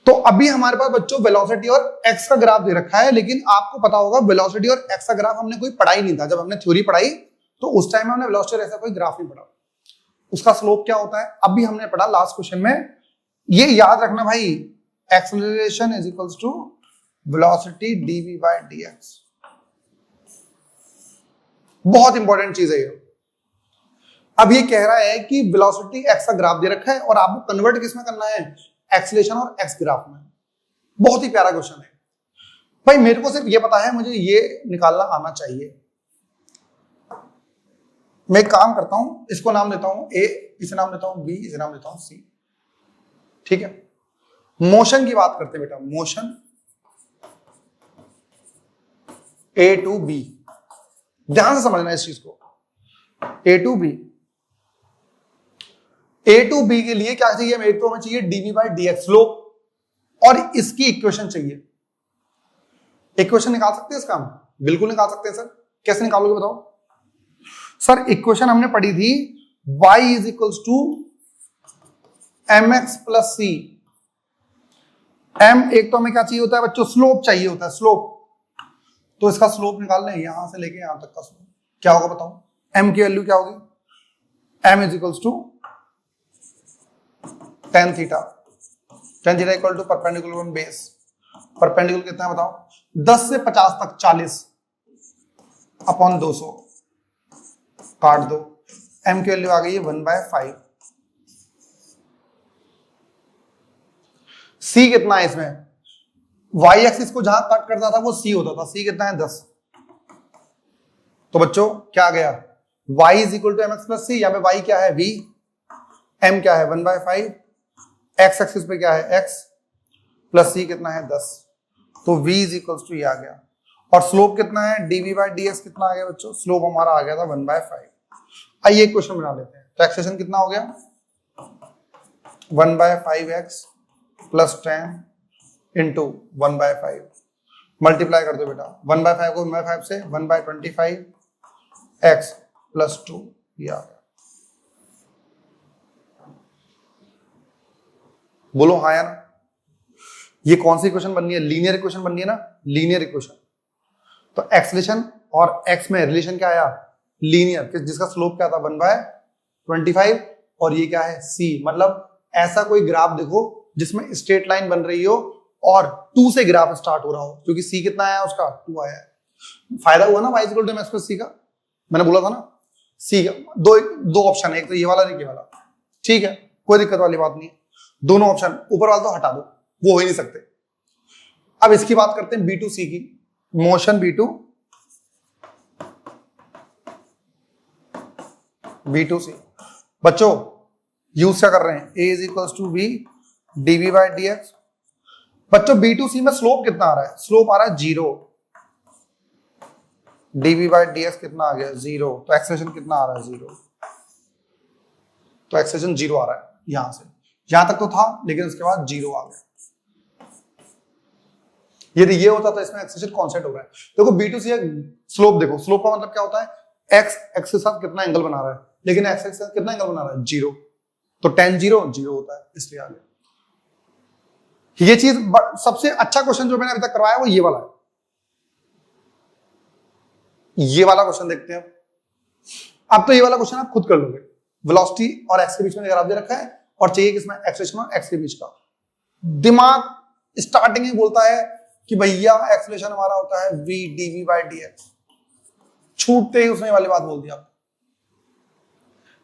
तो अभी हमारे पास बच्चों वेलोसिटी और एक्स का ग्राफ दे रखा है, लेकिन आपको पता होगा वेलोसिटी और एक्स का ग्राफ हमने कोई पढ़ा ही नहीं था। जब हमने थ्योरी पढ़ाई तो उस टाइम हमने वेलोसिटी और ऐसा कोई ग्राफ नहीं पढ़ा। उसका स्लोप क्या होता है अभी हमने पढ़ा लास्ट क्वेश्चन में। ये याद रखना भाई, acceleration is equals to velocity d v by d x. बहुत इंपॉर्टेंट चीज है ये। अब ये कह रहा है कि वेलोसिटी एक्स का ग्राफ दे रखा है और आपको कन्वर्ट किसमें करना है, एक्सेलरेशन और एक्स ग्राफ में। बहुत ही प्यारा क्वेश्चन है भाई। मेरे को सिर्फ ये पता है, मुझे ये निकालना आना चाहिए। मैं एक काम करता हूं, इसको नाम देता हूं ए, इसे नाम देता हूं बी, इसे नाम देता हूं सी, ठीक है। मोशन की बात करते हैं बेटा, मोशन ए टू बी। ध्यान से समझना इस चीज को, a to b. A to b के लिए क्या चाहिए, मेरे को हमें चाहिए dv by d x slope, और इसकी इक्वेशन चाहिए। इक्वेशन निकाल सकते हैं इसका हम? बिल्कुल निकाल सकते हैं सर। कैसे निकालोगे बताओ सर? इक्वेशन हमने पढ़ी थी y is equals to m x plus c. m एक तो हमें क्या चाहिए होता है बच्चों, स्लोप चाहिए होता है, स्लोप। तो इसका स्लोप निकालना है, यहां से लेके यहां तक का स्लोप क्या होगा बताओ? m की वैल्यू क्या होगी? m is equals to tan theta. tan theta equal to perpendicular on base. Perpendicular कितना है बताओ? 10 से 50 तक 40 अपॉन 200, काट दो। m की वैल्यू आ गई है 1/5। c कितना है इसमें? y एक्सिस को जहां कट करता था वो c होता था। c कितना है? 10। तो बच्चों क्या आ गया? y is equal to m x plus c. यहाँ पे y क्या है? v। m क्या है? 1/5। x एक्सिस पे क्या है? x प्लस c कितना है? 10। तो v इज इक्वल टू ये आ गया। और स्लोप कितना है? dv बाई dx कितना आ गया बच्चों? स्लोप हमारा आ गया था 1/5। आइए एक क्वेश्चन बना लेते हैं। तो एक्सप्रेशन कितना हो गया? 1/5x plus 10 into 1/5। मल्टीप्लाई कर दो बेटा। 1/5 को 1/5 से 1/25 x प्लस 2 ये आ गया। बोलो हाँ या ना? ये कौन सी इक्वेशन बननी है? लीनियर इक्वेशन बननी है ना, लीनियर इक्वेशन। तो एक्सेलरेशन और x में रिलेशन क्या आया? लीनियर, जिसका स्लोप क्या था? 1/25 और ये क्या है? c। मतलब ऐसा कोई ग्राफ देखो जिसमें स्ट्रेट लाइन बन रही हो और 2 से ग्राफ स्टार्ट हो रहा हो, क्योंकि c कितना आया उसका? 2 आया है। फायदा हुआ ना y equal to mx plus c का। मैंने बोला था ना c का दो ऑप्शन है, एक तो ये वाला एक ये वाला, ठीक है, कोई दिक्कत वाली बात नहीं है। दोनों ऑप्शन, ऊपर वाला तो हटा दो, वो हो ही नहीं सकते। अब इसकी बात करते हैं B2C की। Motion B2C। बच्चों यूज क्या कर रहे हैं? A is equal to b d v by d x. बच्चों B2C में स्लोप कितना आ रहा है? स्लोप आ रहा है 0। डीवी बाई डी एक्स कितना आ गया? 0। तो एक्सेलरेशन कितना आ रहा है? 0। तो एक्सेलरेशन 0 आ रहा है। यहां से यहां तक तो था, लेकिन उसके बाद 0 आ गया। यदि ये होता तो इसमें एक्सेलरेशन कांस्टेंट हो रहा है। देखो B2C स्लोप देखो, स्लोप का मतलब क्या होता है? x एक्स के साथ कितना एंगल बना रहा है, लेकिन x एक्स के साथ कितना एंगल बना रहा है? 0। तो tan 0 0 होता है, इसलिए आ गया। ये चीज सबसे अच्छा क्वेश्चन जो मैंने अभी तक करवाया वो ये वाला है। ये वाला क्वेश्चन देखते हैं। अब तो ये वाला क्वेश्चन आप खुद कर लोगे। वेलोसिटी और एक्स के बीच में ग्राफ दे रखा है और चाहिए किसमें? एक्सेलरेशन और एक्स के बीच का। दिमाग स्टार्टिंग में बोलता है कि भैया एक्सेलरेशन हमारा होता है v dv बाई dx। छूटते ही उसने वाली बात बोल दिया।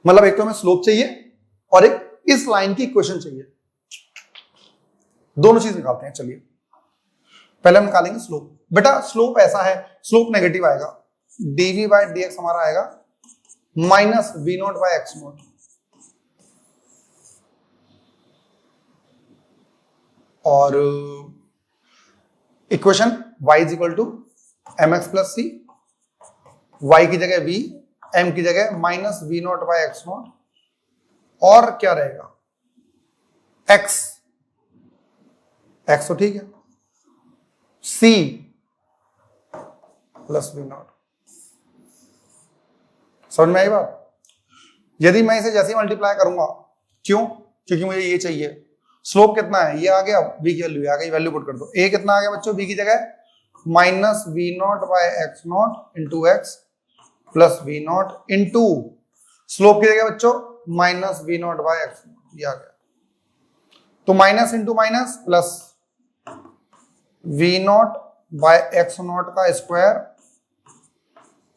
मतलब एक तो हमें स्लोप चाहिए और एक इस लाइन की इक्वेशन चाहिए। दोनों चीज निकालते हैं। चलिए पहले हम निकालेंगे स्लोप। बेटा स्लोप ऐसा है, स्लोप नेगेटिव आएगा। dv बाई dx हमारा आएगा minus v naught by x naught. और equation y is equal to m x plus c. y की जगह v, m की जगह minus v naught by x naught. और क्या रहेगा? x, x तो ठीक है, c प्लस v नोट। समझ में आई बात? यदि मैं इसे जैसे ही मल्टीप्लाई करूंगा क्यों? क्योंकि मुझे ये चाहिए। स्लोप कितना है? ये आ गया, v की वैल्यू आ गई, वैल्यू पुट कर दो। a कितना आ गया बच्चों v की जगह? Minus v naught by x naught into x plus v naught into slope की जगह बच्चों minus v naught by x naught, ये आ गया। तो minus into minus plus v naught by x naught का square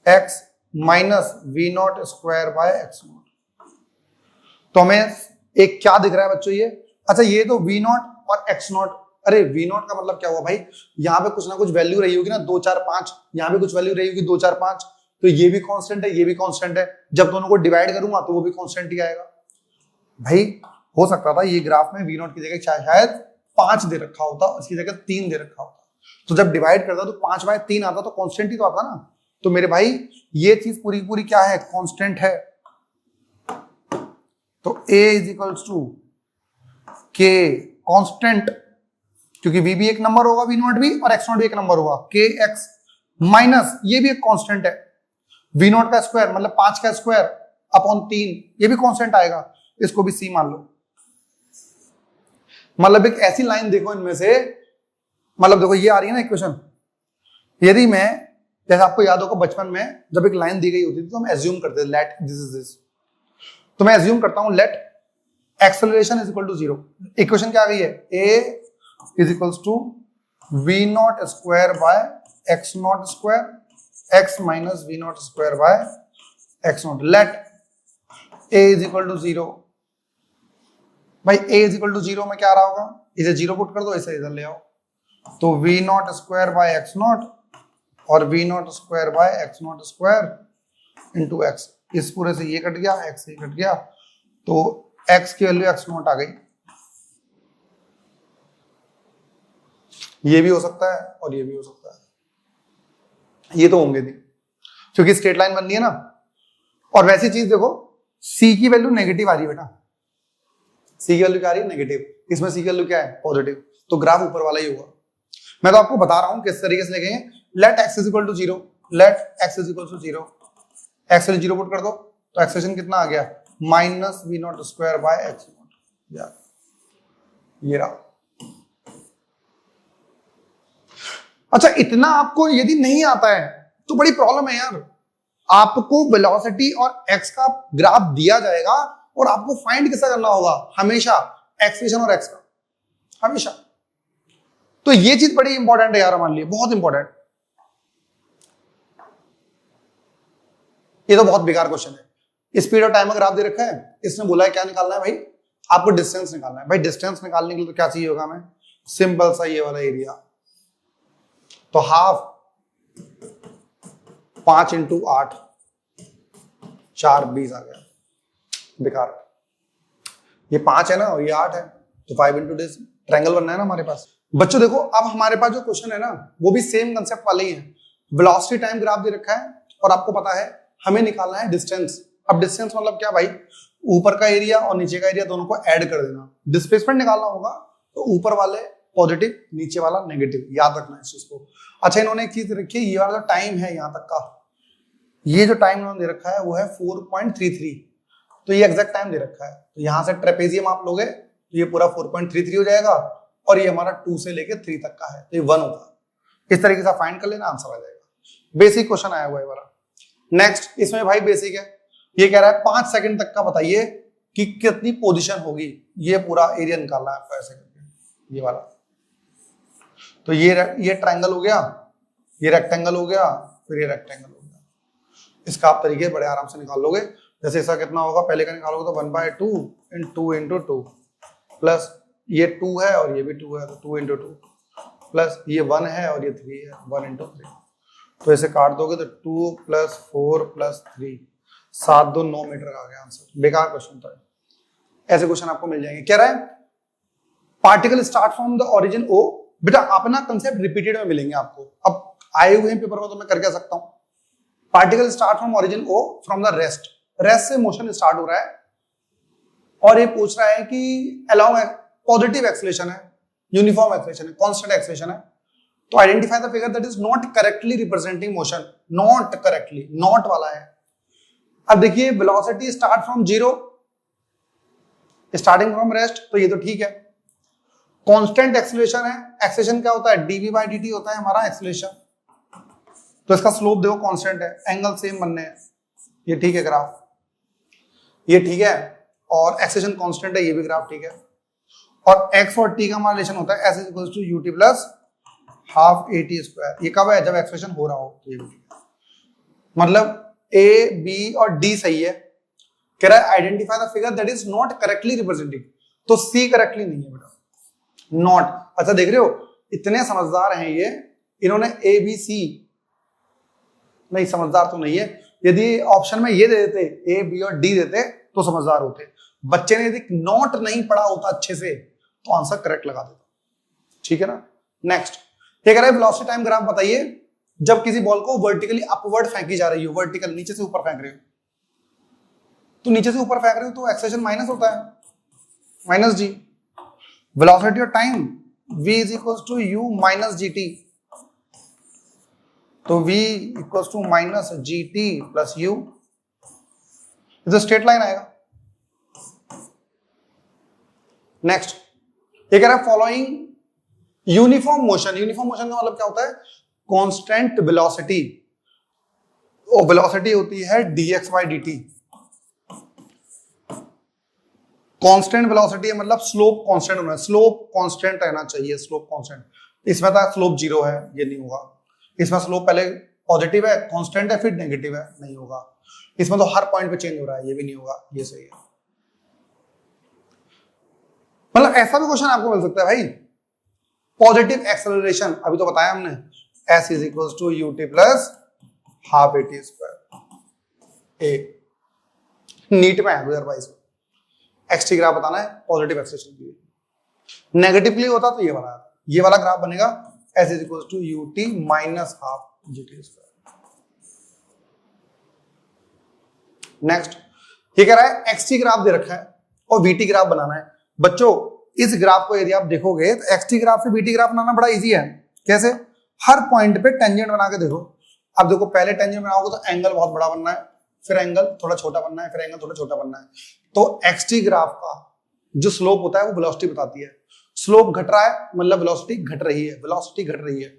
x minus v naught square by x naught. तो हमें एक क्या दिख रहा है बच्चों ये? अच्छा ये तो वी नॉट और एक्स नॉट, अरे वी नॉट का मतलब क्या हुआ भाई? यहाँ पे कुछ ना कुछ वैल्यू रही होगी ना, 2 4 5, यहाँ पे कुछ वैल्यू रही होगी 2 4 5, तो ये भी कांस्टेंट है, ये भी कांस्टेंट है। जब दोनों को डिवाइड करूंगा तो वो भी कांस्टेंट ही आएगा। भाई हो सकता था ये ग्राफ में वी नॉट की जगह शायद 5 दे रखा होता, उसकी जगह 3 दे रखा होता, तो जब डिवाइड करता तो 5/3 आता, तो कांस्टेंट ही तो आता ना। तो मेरे भाई ये चीज पूरी पूरी क्या है? कांस्टेंट है। तो a इज इक्वल्स टू के कांस्टेंट, क्योंकि v भी एक नंबर होगा, v नॉट भी, और x नॉट भी एक नंबर होगा, के एक्स माइनस ये भी एक कांस्टेंट है, v नॉट का स्क्वायर मतलब 5 का स्क्वायर अपॉन 3, ये भी कांस्टेंट आएगा, इसको भी c मान लो। मतलब एक ऐसी लाइन देखो इनमें से, मतलब देखो ये आ रही है ना इक्वेशन, यदि मैं, जैसे आपको याद होगा बचपन में जब एक लाइन दी गई होती थी तो हम एज्यूम करते थे लेट दिस इज दिस, तो मैं एज्यूम करता हूं let acceleration is equal to 0। Equation क्या आ गई है? a is equals to v naught square by x naught square x minus v naught square by x naught. Let a is equal to 0। भाई a इज इक्वल टू 0 में क्या आ रहा होगा? इसे 0 पुट कर दो, इसे इधर ले आओ, तो v naught square by x naught और v naught square by x naught square into x. इस पूरे से ये कट गया, एक्स ये कट गया, तो x की वैल्यू x नॉट आ गई। ये भी हो सकता है और ये भी हो सकता है, ये तो होंगे नहीं क्योंकि स्ट्रेट लाइन बन रही है ना। और वैसी चीज देखो, c की वैल्यू नेगेटिव आ रही है बेटा, c की वैल्यू क्या आ रही है? नेगेटिव। इसमें c की वैल्यू क्या है? पॉजिटिव। तो ग्राफ ऊपर वाला ही होगा। मैं तो आपको बता रहा हूं किस तरीके से लिखेंगे। Let x is equal to 0, let x is equal to 0, x value 0 put कर दो, तो एक्सप्रेशन कितना आ गया? Minus v naught square by x naught. ये रहा। अच्छा इतना आपको यदि नहीं आता है तो बड़ी प्रॉब्लम है यार। आपको वेलोसिटी और x का ग्राफ दिया जाएगा और आपको फाइंड कैसा करना होगा? हमेशा एक्सेलरेशन और x का, हमेशा। तो ये चीज बड़ी इंपॉर्टेंट है यार हमारे लिए, बहुत इंपॉर्टेंट। ये तो बहुत बेकार क्वेश्चन है। स्पीड और टाइम का ग्राफ दे रखा है, इसने बोला है क्या निकालना है भाई? आपको डिस्टेंस निकालना है। भाई डिस्टेंस निकालने के लिए तो क्या चाहिए होगा हमें? सिंपल सा ये वाला एरिया, तो हाफ 5 इंटू 8, 4 20 आ गया, बेकार। ये 5 है ना और ये 8 है, तो 5 इंटू दिस, ट्रायंगल बनना है ना हमारे पास। बच्चों देखो अब हमारे पास जो क्वेश्चन है ना वो भी सेम कंसेप्ट वाले ही है। वेलोसिटी टाइम ग्राफ दे रखा है और आपको पता है हमें निकालना है डिस्टेंस। अब डिस्टेंस मतलब क्या भाई? ऊपर का एरिया और नीचे का एरिया दोनों को ऐड कर देना। डिस्प्लेसमेंट निकालना होगा तो ऊपर वाले पॉजिटिव, नीचे वाला नेगेटिव, याद रखना इस चीज को। अच्छा इन्होंने एक चीज रखी है, ये वाला टाइम है यहाँ तक का, ये जो टाइम इन्होंने दे रखा है वो है 4.33, तो ये एग्जैक्ट टाइम दे रखा है। तो यहाँ से ट्रेपेजियम आप लोगे तो ये पूरा 4.33 हो जाएगा और ये हमारा 2 से लेके 3 तक का है, तो ये 1 होगा। इस तरीके से फाइंड कर लेना, आंसर आ जाएगा। बेसिक क्वेश्चन आया हुआ है हमारा। नेक्स्ट इसमें भाई बेसिक है, ये कह रहा है 5 सेकंड तक का बताइए कि कितनी पोजीशन होगी। ये पूरा एरिया निकालना है आपको ऐसे करके, ये वाला। तो ये ट्रायंगल हो गया, ये रेक्टेंगल हो गया, फिर ये रेक्टेंगल हो गया। इसका आप तरीके बड़े आराम से निकाल लोगे। जैसे इसका कितना होगा पहले का निकालोगे तो 1/2 2 इंटू 2 प्लस ये 2 है और ये भी 2 है, तो 2 इंटू 2 प्लस ये 1 है और ये 3 है, 1 इंटू 3। तो ऐसे काट दोगे तो 2 + 4 + 3 7 2 9 मीटर आ गया आंसर। बेकार क्वेश्चन था। ऐसे क्वेश्चन आपको मिल जाएंगे। कह रहा है particle start from the origin O. बेटा अपना कंसेप्ट रिपीटेड में मिलेंगे आपको। अब आए हुए हैं पेपर में तो मैं कर क्या सकता हूं? Particle start from origin O from the rest, rest से मोशन स्टार्ट हो रहा है और ये पूछ रहा है कि अलोंग पॉजिटिव एक्सेलरेशन है, यूनिफॉर्म एक्सेलरेशन है, कांस्टेंट एक्सेलरेशन है, तो identify the figure that is not correctly representing motion. Not correctly, not वाला है। अब देखिए velocity start from 0, starting from rest, तो ये तो ठीक है। कांस्टेंट एक्सेलरेशन है, एक्सेलरेशन क्या होता है, dv बाई dt होता है हमारा एक्सेलरेशन, तो इसका स्लोप देखो कांस्टेंट है, एंगल सेम बनने हैं, ये ठीक है ग्राफ, ये ठीक है, और एक्सेलरेशन कांस्टेंट है, ये भी ग्राफ ठीक है। और x और t का हमारा रिलेशन होता है s equals to ut plus half at square, ये कब है, जब एक्सेलरेशन हो रहा हो, तो ये भी ठीक है। मतलब a b और d सही है, कह रहा है identify the figure that is not correctly representing, तो c करेक्टली नहीं है बेटा, नॉट। अच्छा देख रहे हो, इतने समझदार हैं ये, इन्होंने a b c, नहीं समझदार तो नहीं है, यदि ऑप्शन में ये दे देते a b और d देते तो समझदार होते। बच्चे ने यदि नॉट नहीं पढ़ा होता अच्छे से तो आंसर करेक्ट लगा देता, ठीक है ना। नेक्स्ट ये कह रहा है वेलोसिटी टाइम ग्राफ बताइए जब किसी बॉल को वर्टिकली अपवर्ड फेंकी जा रही हो, वर्टिकल नीचे से ऊपर फेंक रहे हो, तो नीचे से ऊपर फेंक रहे हो तो एक्सेलरेशन माइनस होता है, minus g. Velocity of time v is equal to u minus gt, तो v equal to minus gt plus u, इधर स्ट्रेट लाइन आएगा। नेक्स्ट ये कह रहा है following uniform motion, uniform motion का मतलब क्या होता है, कांस्टेंट वेलोसिटी, और वेलोसिटी होती है dx by dt, constant velocity है मतलब स्लोप कांस्टेंट होना है, स्लोप कांस्टेंट रहना चाहिए, स्लोप कांस्टेंट। इसमें था स्लोप 0 है, ये नहीं होगा। इसमें स्लोप पहले पॉजिटिव है, कांस्टेंट है, फिर नेगेटिव है, नहीं होगा। इसमें तो हर पॉइंट पे चेंज हो रहा है, ये भी नहीं होगा, ये सही है। मतलब ऐसा भी क्वेश्चन आपको मिल सकता है भाई, पॉजिटिव एक्सेलरेशन, अभी तो बताया हमने, s is equal to ut plus half at square, ए नीट में है 2022 में। एक्सटी ग्राफ बताना है पॉजिटिव एक्सेलरेशन के लिए। नेगेटिव के लिए होता तो ये वाला ग्राफ बनेगा, s is equal to ut minus half gt square. Next ये कह रहा है एक्सटी ग्राफ दे रखा है और vt ग्राफ बनाना है। बच्चों इस ग्राफ को यदि आप देखोगे तो एक्सटी ग्राफ से vt ग्राफ बनाना बड़ा इजी है। कैसे, हर पॉइंट पे टेंजेंट बना के देखो। अब देखो पहले टेंजेंट बनाओगे तो एंगल बहुत बड़ा बनना है, फिर एंगल थोड़ा छोटा बनना है, फिर एंगल थोड़ा छोटा बनना है। तो एक्सटी ग्राफ का जो स्लोप होता है वो वेलोसिटी बताती है। स्लोप घट रहा है मतलब वेलोसिटी घट रही है, वेलोसिटी घट रही है,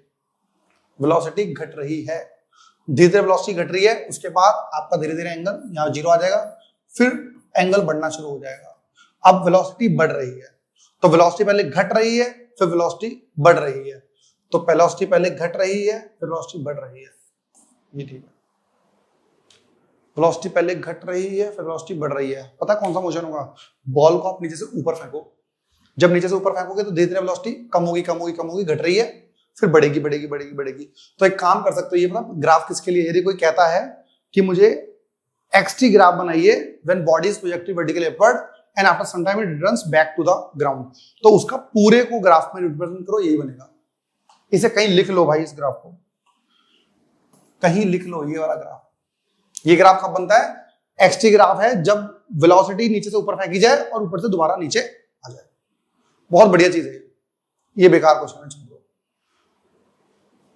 वेलोसिटी घट रही है, धीरे धीरे वेलोसिटी घट रही है। उसके बाद आपका धीरे धीरे एंगल यहाँ 0 आ जाएगा, फिर एंगल बढ़ना शुरू हो जाएगा। अब वेलोसिटी बढ़ रही है, तो वेलोसिटी पहले घट रही है, फिर वेलोसिटी बढ़ रही है। तो वेलोसिटी पहले घट रही है, फिर वेलोसिटी बढ़ रही है, ये ठीक है। वेलोसिटी पहले घट रही है, फिर वेलोसिटी बढ़ रही है। पता कौन सा मोशन होगा, बॉल को आप नीचे से ऊपर फेंको, जब नीचे से ऊपर फेंकोगे तो धीरे धीरे वेलोसिटी कम होगी, कम होगी, कम होगी, घट रही है, फिर बढ़ेगी, बढ़ेगी, बढ़ेगी, बढ़ेगी। तो एक काम कर सकते हो, ये मतलब ग्राफ किसके लिए, यदि कोई कहता है कि मुझे एक्सटी ग्राफ बनाइए when body is projected vertically upward and after some time it returns back to the ground, तो उसका पूरे को ग्राफ में रिप्रेजेंट करो, यही बनेगा। इसे कहीं लिख लो भाई, इस ग्राफ को कहीं लिख लो, ये वाला ग्राफ। ये ग्राफ कब बनता है, एक्सटी ग्राफ है जब वेलोसिटी नीचे से ऊपर फेंकी जाए और ऊपर से दोबारा नीचे आ जाए। बहुत बढ़िया चीज है ये बेकार क्वेश्चन है, छोड़ो।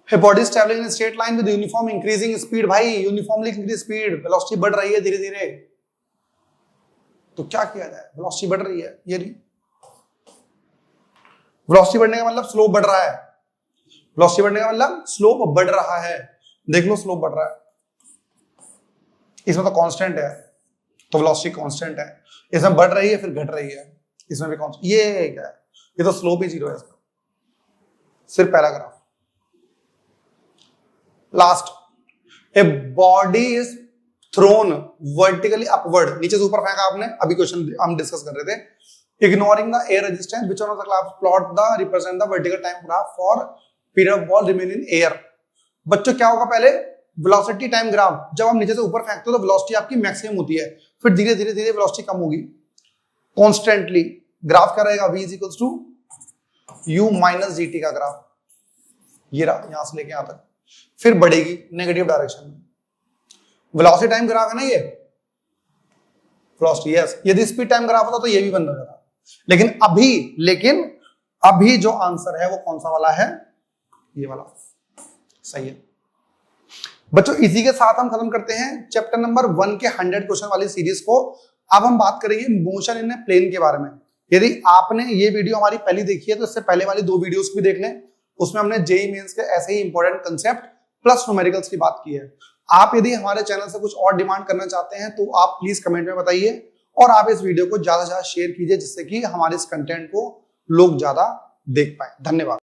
A body is traveling in a straight line with uniform increasing speed, भाई यूनिफॉर्मली इंक्रीज स्पीड, वेलोसिटी बढ़ रही है धीरे धीरे, तो क्या किया जाए, वेलोसिटी बढ़ रही है, ये नहीं, वेलोसिटी बढ़ने का मतलब स्लोप बढ़ रहा है, वेलोसिटी बढ़ने का मतलब स्लोप बढ़ रहा है। देख लो स्लोप बढ़ रहा है, इसमें तो कांस्टेंट है तो वेलोसिटी कांस्टेंट है, इसमें बढ़ रही है फिर घट रही है, इसमें भी कांस्टेंट। ये क्या है, ये तो स्लोप ही 0 है इसका, सिर्फ पहला graph. Last, a body is thrown vertically upward, नीचे से ऊपर फेंका आपने, अभी क्वेश्चन हम डिस्कस कर रहे थे, ignoring the air resistance which one of the graph plot the represent the vertical time graph for period of ball remain in air. बच्चों क्या होगा, पहले वेलोसिटी टाइम ग्राफ, जब आप नीचे से ऊपर फेंकते हो तो वेलोसिटी आपकी मैक्सिमम होती है, फिर धीरे धीरे धीरे वेलोसिटी कम होगी कॉन्स्टेंटली। ग्राफ क्या रहेगा, v is equals to u minus gt का ग्राफ, ये रहा यहां से लेके यहां तक, फिर बढ़ेगी नेगेटिव डायरेक्शन में। वेलोसिटी टाइम ग्राफ है ना ये, वेलोसिटी, यस। यदि स्पीड टाइम ग्राफ होता तो ये भी बन जाता, लेकिन अभी जो आंसर है वो कौन सा वाला है, ये वाला सही है। बच्चों इसी के साथ हम खत्म करते हैं चैप्टर नंबर 1 के 100 क्वेश्चन वाली सीरीज को। अब हम बात करेंगे मोशन इन प्लेन के बारे में। यदि आपने ये वीडियो हमारी पहली देखी है तो इससे पहले वाली 2 वीडियोस भी देख लें, उसमें हमने जेईई मेंस के ऐसे ही इंपॉर्टेंट कंसेप्ट प्लस न्यूमेरिकल्स की बात की है। आप यदि हमारे चैनल से कुछ और डिमांड करना चाहते हैं तो आप प्लीज कमेंट में बताइए, और आप इस वीडियो को ज्यादा से ज्यादा शेयर कीजिए जिससे कि हमारे इस कंटेंट को लोग ज्यादा देख पाए। धन्यवाद।